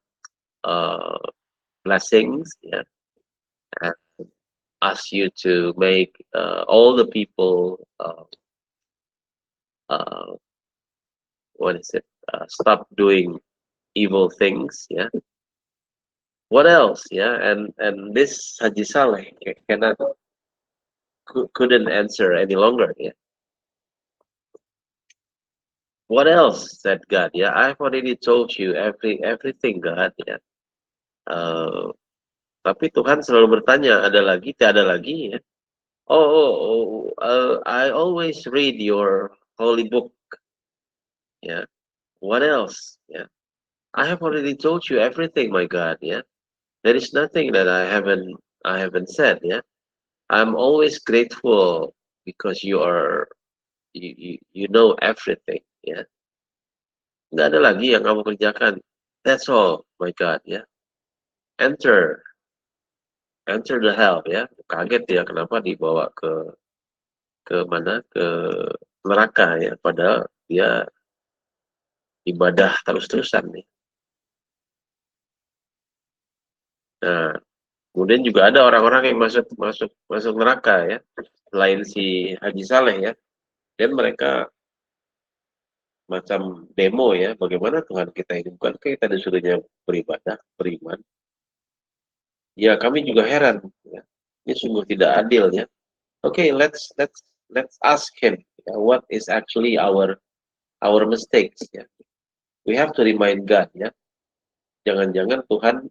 blessings. Yeah. And ask you to make all the people stop doing evil things. Yeah. What else? Yeah, and this Haji Saleh couldn't answer any longer. Yeah. What else? Said God. Yeah, I've already told you everything, God. Yeah. Tapi Tuhan selalu bertanya, ada lagi, tiada lagi. Ya. I always read your holy book. Yeah. What else? Yeah. I have already told you everything, my God. Yeah. There is nothing that I haven't said. Yeah. I'm always grateful because you know everything. Yeah. Nggak ada lagi yang kamu kerjakan. That's all, my God. Yeah. Enter the hell. Ya. Kaget ya kenapa dibawa ke mana, ke neraka ya, padahal dia ibadah terus-terusan nih. Nah, kemudian juga ada orang-orang yang masuk neraka ya, selain si Haji Saleh ya, dan mereka macam demo ya, bagaimana Tuhan kita ini, bukan kita disuruhnya beribadah, beriman. Ya kami juga heran ya. Ini sungguh tidak adil ya. Okay, let's ask him ya, what is actually our mistakes ya. We have to remind God ya. Jangan-jangan Tuhan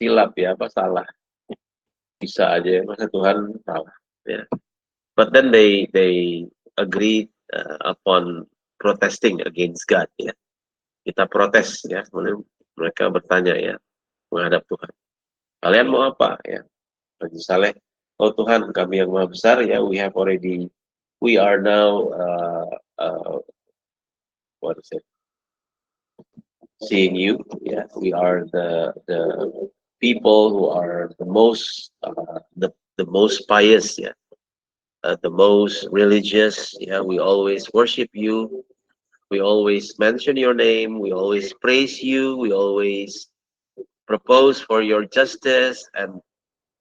silap ya, apa salah. Bisa aja ya, masa Tuhan salah ya. But then they agreed upon protesting against God ya. Kita protes ya, kemudian mereka bertanya ya menghadap Tuhan. Kalian mau apa ya? Haji Saleh, oh Tuhan, kami yang Maha Besar ya, we are now what is it? Seeing you, yeah, we are the people who are the most pious, yeah, the most religious, yeah. We always worship you, we always mention your name, we always praise you, we always propose for your justice and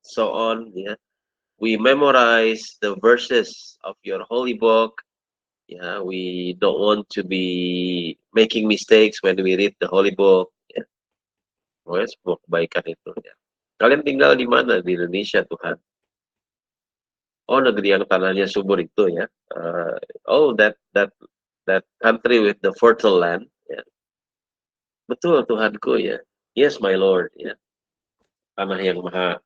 so on, yeah. We memorize the verses of your holy book. Yeah, we don't want to be making mistakes when we read the holy book. Ya. Pokoknya sebuah kebaikan itu. Ya. Kalian tinggal di mana di Indonesia, Tuhan? Oh, negeri yang tanahnya subur itu ya. That country with the fertile land. Ya. Betul Tuhanku ya. Yes, my Lord. Ya. Tanah yang maha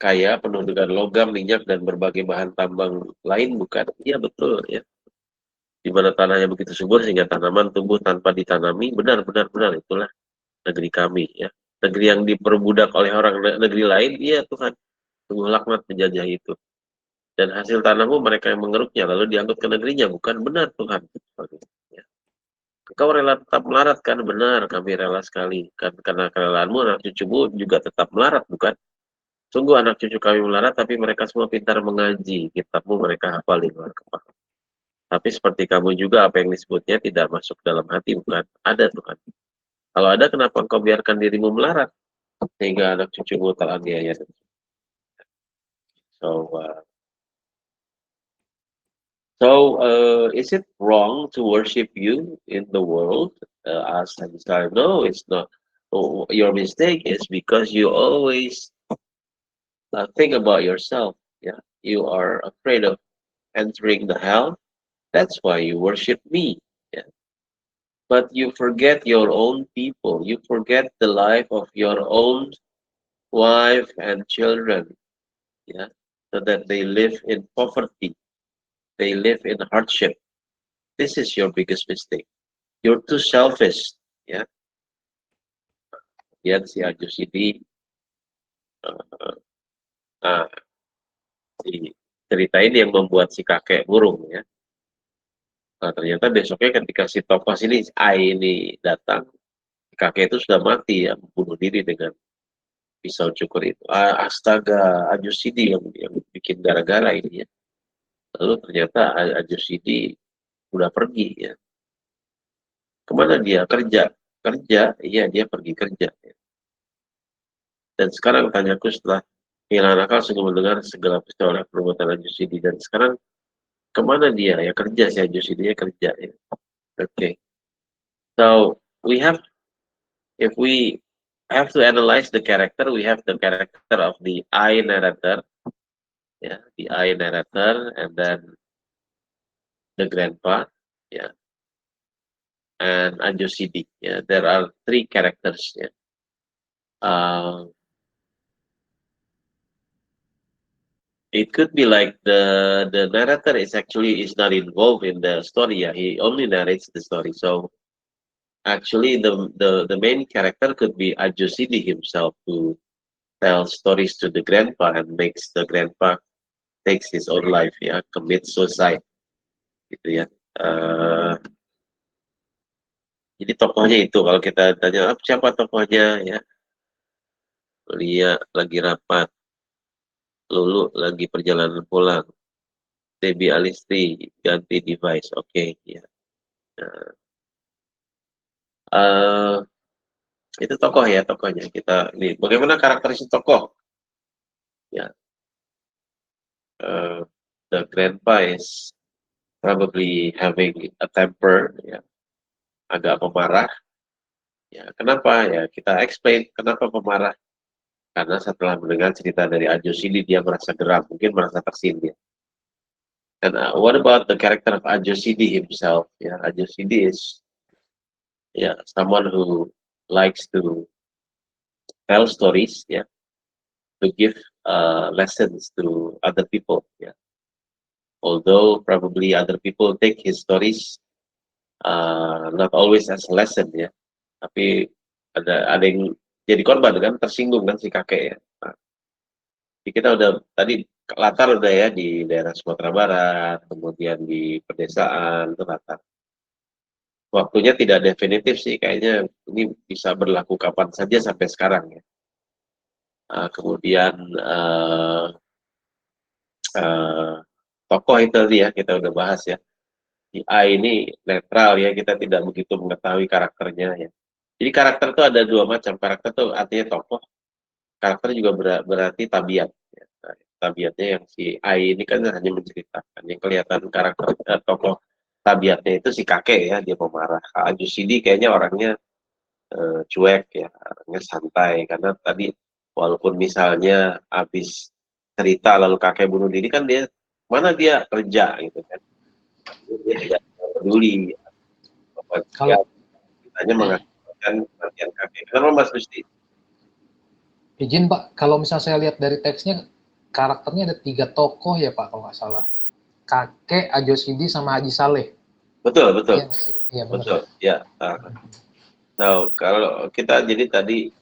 kaya, penuh dengan logam, minyak dan berbagai bahan tambang lain, bukan? Iya betul ya. Di mana tanahnya begitu subur sehingga tanaman tumbuh tanpa ditanami, benar itulah negeri kami ya. Negeri yang diperbudak oleh orang negeri lain, iya Tuhan, sungguh laknat penjajah itu. Dan hasil tanahmu mereka yang mengeruknya lalu diangkut ke negerinya, bukan? Benar Tuhan. Ya. Engkau rela tetap melarat kan? Benar, kami rela sekali. Karena kerelaanmu anak cucumu juga tetap melarat, bukan? Sungguh anak cucu kami melarat, tapi mereka semua pintar mengaji. Kitabmu mereka hafal di luar kepala. Tapi seperti kamu juga, apa yang disebutnya tidak masuk dalam hati, bukan? Ada Tuhan. Kalau ada, kenapa engkau biarkan dirimu melarat? Sehingga anak cucumu teraniaya. So, is it wrong to worship you in the world? As I said, no, it's not. Oh, your mistake is because you always think about yourself. Yeah, you are afraid of entering the hell. That's why you worship me. Yeah. But you forget your own people. You forget the life of your own wife and children. Yeah, so that they live in poverty. They live in hardship. This is your biggest mistake. You're too selfish. Yeah. Kemudian si Ajus ini si cerita ini yang membuat si kakek murung ya. Nah, ternyata besoknya ketika si Topas ini, Ai ini datang, kakek itu sudah mati ya, bunuh diri dengan pisau cukur itu. Astaga, Ajusidi yang bikin gara-gara ini ya. Lalu ternyata Ajusidi udah pergi ya. Kemana dia? Kerja, iya dia pergi kerja. Ya. Dan sekarang tanyaku setelah kehilangan akal sungguh mendengar segala peristiwa oleh perbuatan Ajusidi, dan sekarang kemana dia? Ya kerja, si Ajusidi ya kerja ya. Okay. So if we have to analyze the character. We have the character of the I narrator, yeah, the I narrator, and then the grandpa, yeah, and Anjosidi. Yeah, there are 3 characters. Yeah. It could be like the narrator is not involved in the story. Yeah, he only narrates the story. So actually, the main character could be Ajosidi himself, who tells stories to the grandpa and makes the grandpa takes his own life, ya, commit suicide, gitu ya. Jadi tokohnya itu kalau kita tanya siapa tokohnya, ya, Lia lagi rapat, Lulu lagi perjalanan pulang, Debbie Alistri ganti device, oke, ya. Itu tokoh ya, tokohnya. Kita lihat bagaimana karakteristik tokoh. Ya, the grandpa is probably having a temper, ya, agak pemarah. Ya, kenapa? Ya, kita explain kenapa pemarah. Karena setelah mendengar cerita dari Ajosidi, dia merasa geram, mungkin merasa tersindir. And what about the character of Ajosidi himself? Ya, Ajosidi is someone who likes to tell stories, ya, to give lessons to other people. Ya. Although probably other people take his stories not always as a lesson, ya, tapi ada yang jadi korban kan, tersinggung kan si kakek, ya. Nah, jadi kita udah tadi latar udah ya di daerah Sumatera Barat, kemudian di pedesaan itu latar. Waktunya tidak definitif sih, kayaknya ini bisa berlaku kapan saja sampai sekarang, ya. Kemudian tokoh itu tadi ya kita udah bahas ya. Di A ini netral ya, kita tidak begitu mengetahui karakternya, ya. Jadi karakter itu ada 2 macam. Karakter itu artinya tokoh. Karakter juga berarti tabiat. Ya. Nah, tabiatnya yang si Ai ini kan hanya menceritakan. Yang kelihatan karakter tokoh tabiatnya itu si kakek ya, dia pemarah. Ajosidi kayaknya orangnya cuek ya, orangnya santai. Karena tadi walaupun misalnya habis cerita lalu kakek bunuh diri kan dia mana dia kerja gitu kan. Dia tidak peduli. Kalau hanya mengatakan perhatian kakek. Kenapa Mas Gusti? Izin Pak, kalau misalnya saya lihat dari teksnya, karakternya ada 3 tokoh ya Pak, kalau nggak salah. Kakek, Ajosidi, sama Haji Saleh. Betul. Iya, betul. Ya. So, kalau kita jadi tadi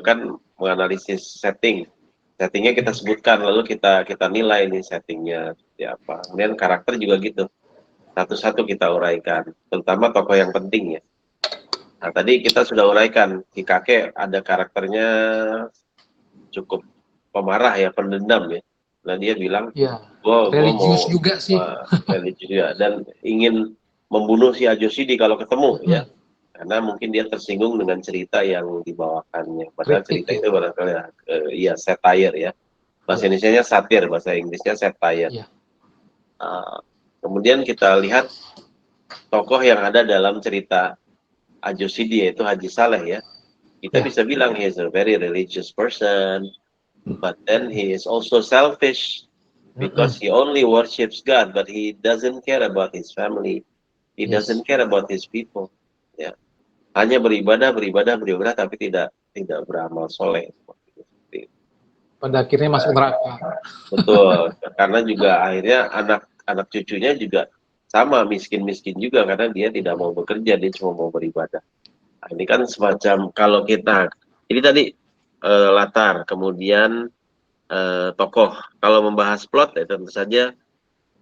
kan menganalisis settingnya kita sebutkan, lalu kita nilai nih settingnya seperti apa. Kemudian karakter juga gitu. Satu-satu kita uraikan, terutama tokoh yang penting ya. Nah, tadi kita sudah uraikan, si kakek ada karakternya cukup pemarah ya, pendendam ya. Nah dia bilang, religius juga sih. Religius juga, dan ingin membunuh si Ajosidi kalau ketemu ya. Karena mungkin dia tersinggung dengan cerita yang dibawakannya. Padahal cerita itu barangkali ya satire ya. Bahasa Indonesianya satir, bahasa Inggrisnya satire. Kemudian kita lihat tokoh yang ada dalam cerita Ajosidi yaitu Haji Saleh ya. Kita bisa bilang he is a very religious person, but then he is also selfish because he only worships God, but he doesn't care about his family. He doesn't care about his people. Ya. Hanya beribadah, tapi tidak beramal soleh. Pada akhirnya masuk neraka. Betul, karena juga akhirnya anak cucunya juga sama miskin juga karena dia tidak mau bekerja, dia cuma mau beribadah. Nah, ini kan semacam kalau kita, ini tadi latar, kemudian tokoh. Kalau membahas plot ya tentu saja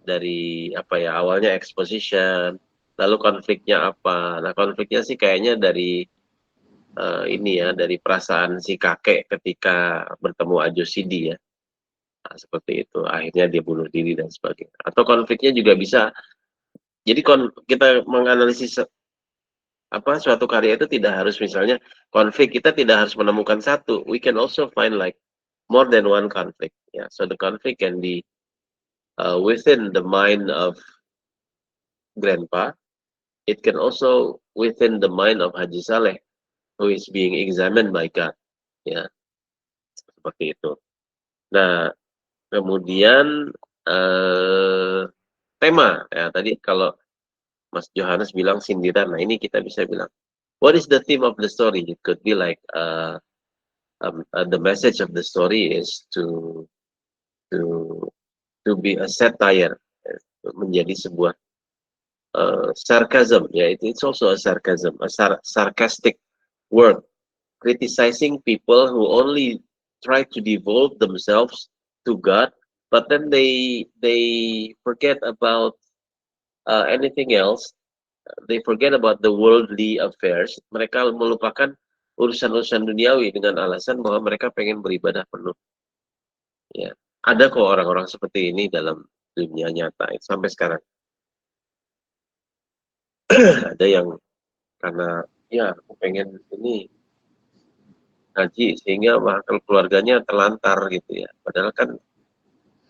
dari awalnya exposition, lalu konfliknya apa. Nah konfliknya sih kayaknya dari dari perasaan si kakek ketika bertemu Ajosidi ya. Nah, seperti itu, akhirnya dia bunuh diri dan sebagainya. Atau konfliknya juga bisa, jadi kita menganalisis suatu karya itu tidak harus misalnya konflik, kita tidak harus menemukan satu. We can also find like more than one conflict. Yeah, so the conflict can be within the mind of grandpa. It can also within the mind of Haji Saleh, who is being examined by God. ya seperti itu. Nah, kemudian tema ya tadi kalau Mas Johannes bilang sindiran, nah ini kita bisa bilang what is the theme of the story? It could be like the message of the story is to be a satire, menjadi sebuah sarcasm, ya it's also a sarcasm, a sarcastic word, criticizing people who only try to devote themselves to God, but then they forget about anything else. They forget about the worldly affairs. Mereka melupakan urusan-urusan duniawi dengan alasan bahwa mereka pengen beribadah penuh. Ya, ada kok orang-orang seperti ini dalam dunia nyata sampai sekarang. Ada yang karena ya aku pengen ini ngaji sehingga bakal keluarganya terlantar gitu ya. Padahal kan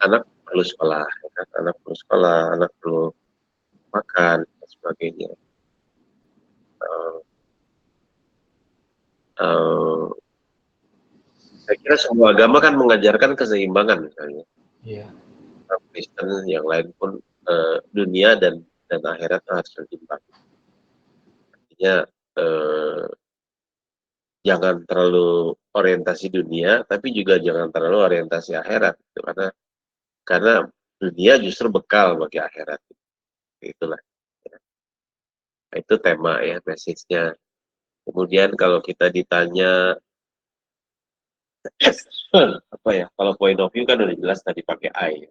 anak perlu sekolah, ya kan? Anak perlu sekolah, anak perlu makan dan sebagainya. Saya kira semua agama kan mengajarkan keseimbangan misalnya. Iya. Kristen yang lain pun dunia dan akhirat harus seimbang. Artinya jangan terlalu orientasi dunia, tapi juga jangan terlalu orientasi akhirat, gitu. Karena dunia justru bekal bagi akhirat. Itulah. Nah, itu tema ya, message-nya. Kemudian kalau kita ditanya apa ya, kalau point of view kan udah jelas tadi pakai I.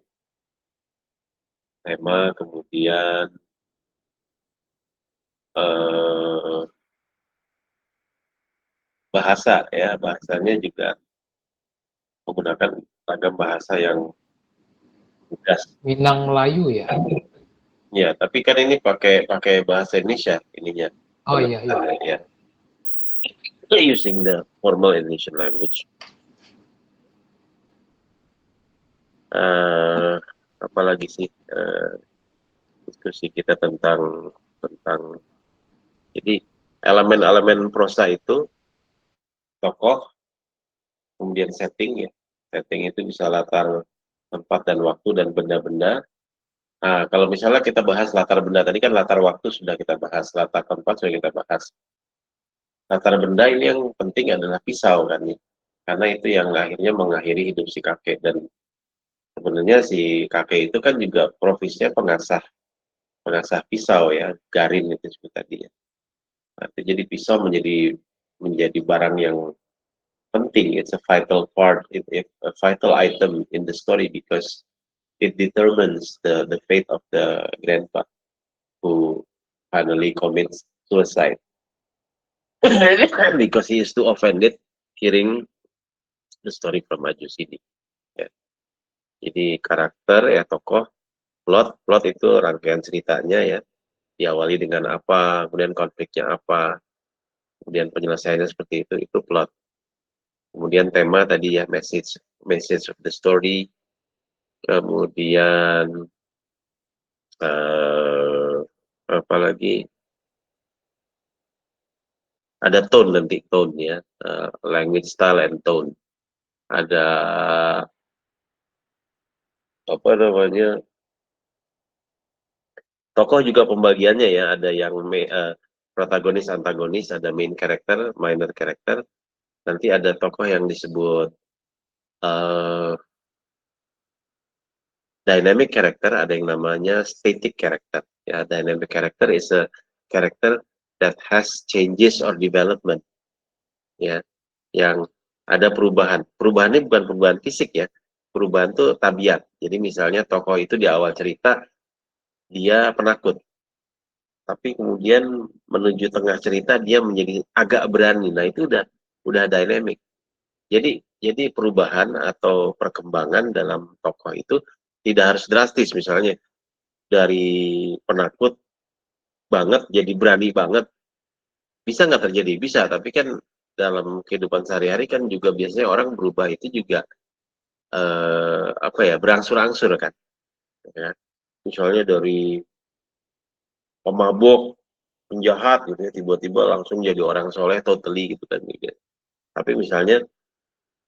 Tema, kemudian bahasa ya, bahasanya juga menggunakan ragam bahasa yang lugas. Minang Melayu ya. Ya, tapi kan ini pakai bahasa Indonesia ininya. Oh iya. Ya. Using the formal Indonesian language. Apalagi sih diskusi kita tentang jadi elemen-elemen prosa itu tokoh, kemudian setting ya. Setting itu bisa latar tempat dan waktu dan benda-benda. Nah, kalau misalnya kita bahas latar benda, tadi kan latar waktu sudah kita bahas, latar tempat sudah kita bahas. Latar benda ini yang penting adalah pisau kan nih. Karena itu yang akhirnya mengakhiri hidup si kakek. Dan sebenarnya si kakek itu kan juga profesinya pengasah pisau ya, garin itu seperti tadi ya. Nah, jadi pisau menjadi barang yang penting. It's a vital part, a vital item in the story because it determines the fate of the grandpa who finally commits suicide because he is too offended hearing the story from Majusidi. Ya. Jadi karakter ya, tokoh, plot itu rangkaian ceritanya ya, diawali dengan apa, kemudian konfliknya apa, kemudian penyelesaiannya seperti itu plot. Kemudian tema tadi ya, message of the story. Kemudian apalagi ada tone nanti, tone ya, language style and tone. Ada apa namanya, tokoh juga pembagiannya ya, ada yang protagonis, antagonis, ada main character, minor character, nanti ada tokoh yang disebut dynamic character, ada yang namanya static character. Ya, dynamic character is a character that has changes or development. Ya, yang ada perubahan. Perubahannya bukan perubahan fisik ya. Perubahan itu tabiat. Jadi misalnya tokoh itu di awal cerita dia penakut. Tapi kemudian menuju tengah cerita dia menjadi agak berani. Nah, itu udah dynamic. Jadi perubahan atau perkembangan dalam tokoh itu tidak harus drastis, misalnya dari penakut banget jadi berani banget. Bisa nggak terjadi? Bisa, tapi kan dalam kehidupan sehari-hari kan juga biasanya orang berubah itu juga berangsur-angsur kan. Ya. Misalnya dari pemabuk, penjahat gitu ya, tiba-tiba langsung jadi orang soleh totally gitu kan. Gitu. Tapi misalnya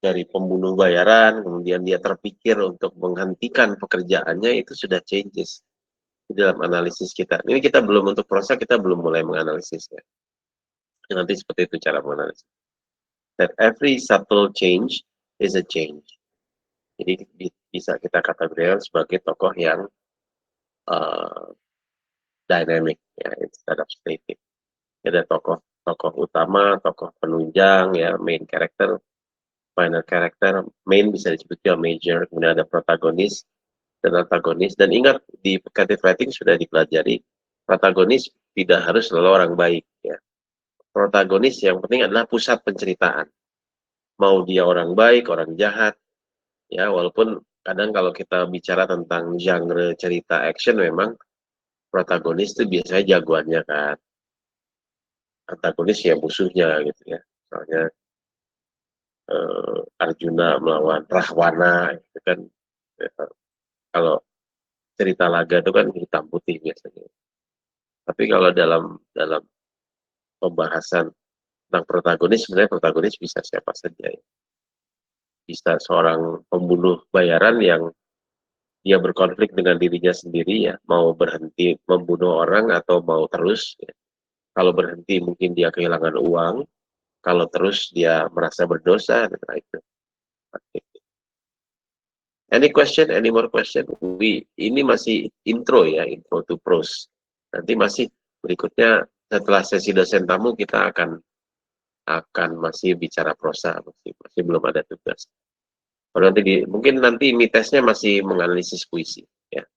dari pembunuh bayaran, kemudian dia terpikir untuk menghentikan pekerjaannya, itu sudah changes di dalam analisis kita. Ini kita belum untuk proses, kita belum mulai menganalisisnya. Nanti seperti itu cara menganalisis. That every subtle change is a change. Jadi bisa kita kategorikan sebagai tokoh yang dynamic, ya, instead of static. Ada tokoh utama, tokoh penunjang, ya, main character, minor character, main bisa disebut juga major, kemudian ada protagonis dan antagonis. Dan ingat, di creative writing sudah dipelajari, protagonis tidak harus selalu orang baik, ya. Protagonis yang penting adalah pusat penceritaan. Mau dia orang baik, orang jahat, ya, walaupun kadang kalau kita bicara tentang genre cerita action, memang protagonis itu biasanya jagoannya kan, antagonis ya musuhnya gitu ya. Misalnya Arjuna melawan Rahwana, itu kan kalau cerita laga itu kan hitam putih biasanya. Tapi kalau dalam pembahasan tentang protagonis, sebenarnya protagonis bisa siapa saja, ya. Bisa seorang pembunuh bayaran yang dia berkonflik dengan dirinya sendiri, ya, mau berhenti membunuh orang atau mau terus, ya. Kalau berhenti mungkin dia kehilangan uang, kalau terus dia merasa berdosa, nah itu. Any question, any more question? Ini masih intro, ya, intro to prose. Nanti masih berikutnya setelah sesi dosen tamu kita akan masih bicara prosa, masih belum ada tugas. Kalau nanti mungkin nanti tesnya masih menganalisis puisi, ya.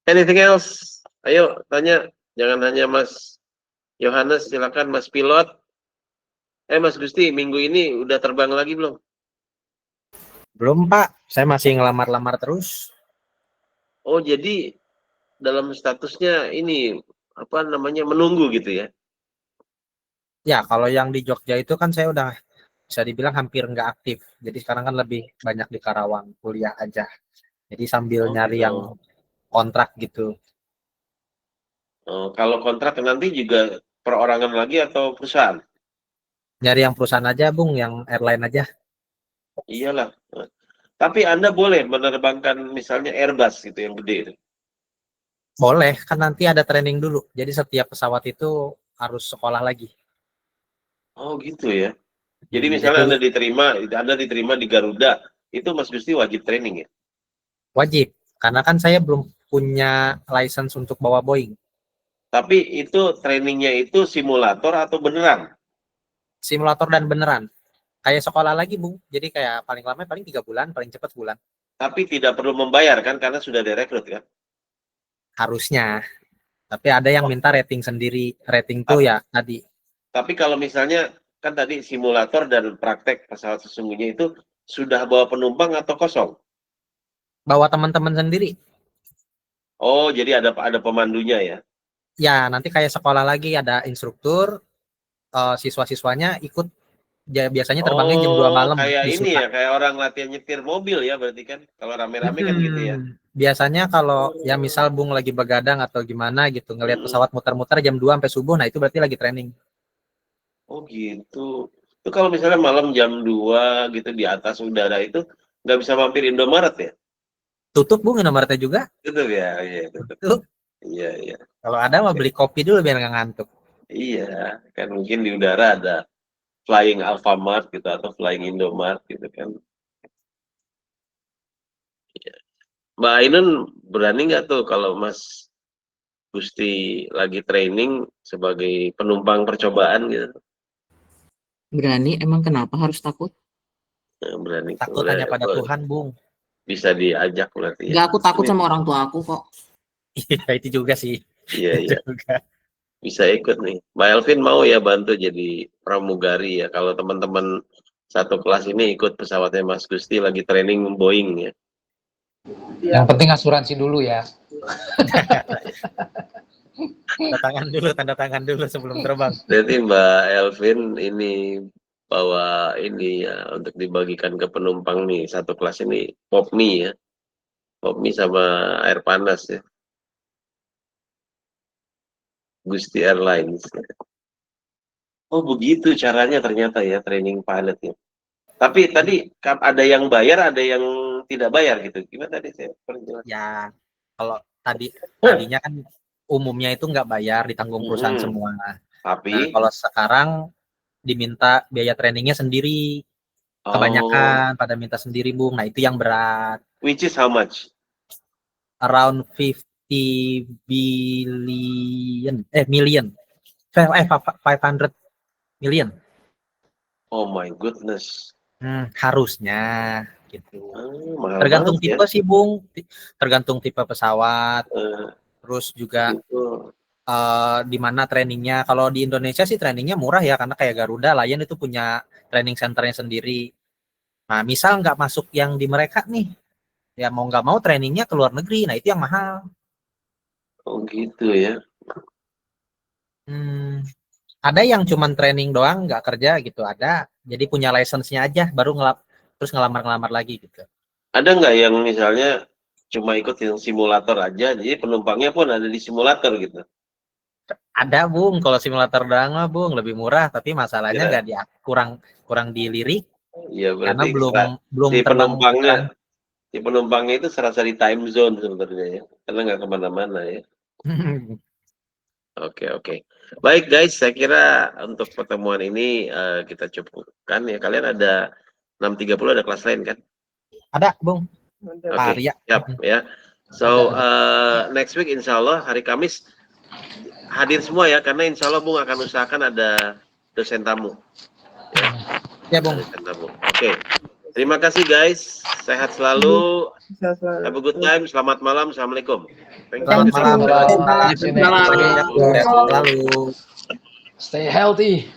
Anything else? Ayo tanya, jangan hanya Mas Yohanes, silakan Mas Pilot. Mas Gusti, minggu ini udah terbang lagi belum? Belum, Pak. Saya masih ngelamar-lamar terus. Oh, jadi dalam statusnya ini apa namanya, menunggu gitu ya? Ya, kalau yang di Jogja itu kan saya udah bisa dibilang hampir nggak aktif. Jadi sekarang kan lebih banyak di Karawang, kuliah aja. Jadi sambil nyari gitu. yang kontrak gitu. Kalau kontrak nanti juga perorangan lagi atau perusahaan? Nyari yang perusahaan aja, Bung, yang airline aja. Iyalah. Tapi Anda boleh menerbangkan misalnya Airbus gitu yang gede itu. Boleh, kan nanti ada training dulu. Jadi setiap pesawat itu harus sekolah lagi. Oh gitu ya. Jadi misalnya Anda diterima di Garuda, itu Mas Gusti wajib training ya? Wajib, karena kan saya belum punya license untuk bawa Boeing. Tapi itu trainingnya itu simulator atau beneran? Simulator dan beneran. Kayak sekolah lagi, Bung. Jadi kayak paling lama paling 3 bulan, paling cepat sebulan. Tapi tidak perlu membayar kan, karena sudah direkrut kan? Harusnya. Tapi ada yang minta rating sendiri. Rating tuh ya tadi. Tapi kalau misalnya, kan tadi simulator dan praktek pesawat sesungguhnya itu sudah bawa penumpang atau kosong? Bawa teman-teman sendiri. Oh, jadi ada pemandunya ya? Ya, nanti kayak sekolah lagi ada instruktur, siswa-siswanya ikut. Ya, biasanya terbangnya jam 2 malam. Kayak di ini Suta. ya, kayak orang latihan nyetir mobil ya berarti kan? Kalau rame-rame kan gitu ya? Biasanya kalau ya misal Bung lagi begadang atau gimana gitu, ngelihat pesawat muter-muter jam 2 sampai subuh, nah itu berarti lagi training. Oh gitu. Itu kalau misalnya malam jam 2 gitu di atas udara itu, nggak bisa mampir Indomaret ya? Tutup, Bung, Indomaretnya juga. Tutup ya? Iya, tutup. Tutup. Iya. Kalau ada mah beli kopi dulu biar nggak ngantuk. Iya, kan mungkin di udara ada Flying Alfamart gitu atau Flying Indomart gitu kan. Ya. Mbak Ainun berani nggak tuh kalau Mas Gusti lagi training sebagai penumpang percobaan gitu? Berani, emang kenapa harus takut? Berani. Takut hanya pada Tuhan, Bung. Bisa diajak berarti ya. Enggak, aku takut sama orang tua aku kok. Iya, itu juga sih. Iya. Bisa ikut nih. Mbak Elvin mau ya bantu jadi pramugari ya. Kalau teman-teman satu kelas ini ikut pesawatnya Mas Gusti lagi training Boeing ya. Yang penting asuransi dulu ya. Tanda tangan dulu sebelum terbang. Jadi Mbak Elvin ini bawa ini ya untuk dibagikan ke penumpang nih, satu kelas ini Popmi ya. Popmi sama air panas ya. Gusti Airlines. Oh begitu caranya ternyata ya training pilot ya. Tapi tadi ada yang bayar, ada yang tidak bayar gitu. Gimana tadi saya perjelas? Ya, kalau tadinya kan umumnya itu nggak bayar, ditanggung perusahaan semua. Nah, Tapi kalau sekarang diminta biaya trainingnya sendiri. Kebanyakan pada minta sendiri, Bung. Nah, itu yang berat. Which is how much? Around 50 million. 500 million. Oh my goodness. Harusnya gitu. Mahal Tergantung banget tipe sih, Bung. Tergantung tipe pesawat. ya. Terus juga Gitu. di mana trainingnya. Kalau di Indonesia sih trainingnya murah ya, karena kayak Garuda, Lion itu punya training centernya sendiri. Nah, misal nggak masuk yang di mereka nih, ya mau nggak mau trainingnya ke luar negeri. Nah, itu yang mahal. Oh gitu ya. Ada yang cuman training doang, nggak kerja gitu. Ada. Jadi punya license-nya aja, baru terus ngelamar lagi gitu. Ada nggak yang misalnya cuma ikut yang simulator aja, jadi penumpangnya pun ada di simulator gitu? Ada, Bung. Kalau simulator doang mah, Bung, lebih murah. Tapi masalahnya nggak kurang dilirik. Iya, Karena berarti belum si terbang penumpangnya itu serasa di time zone sebenarnya ya, karena nggak kemana-mana ya. Oke. Baik guys, saya kira untuk pertemuan ini kita cukupkan ya. Kalian ada 6.30 ada kelas lain kan? Ada, Bung. Oke, siap ya. So next week insya Allah hari Kamis hadir semua ya, karena insya Allah Bung akan usahakan ada dosen tamu. Ya, Bung. Oke. Terima kasih guys. Sehat selalu. Have a good time. Selamat malam. Assalamualaikum. Selamat malam. Selalu. Stay healthy.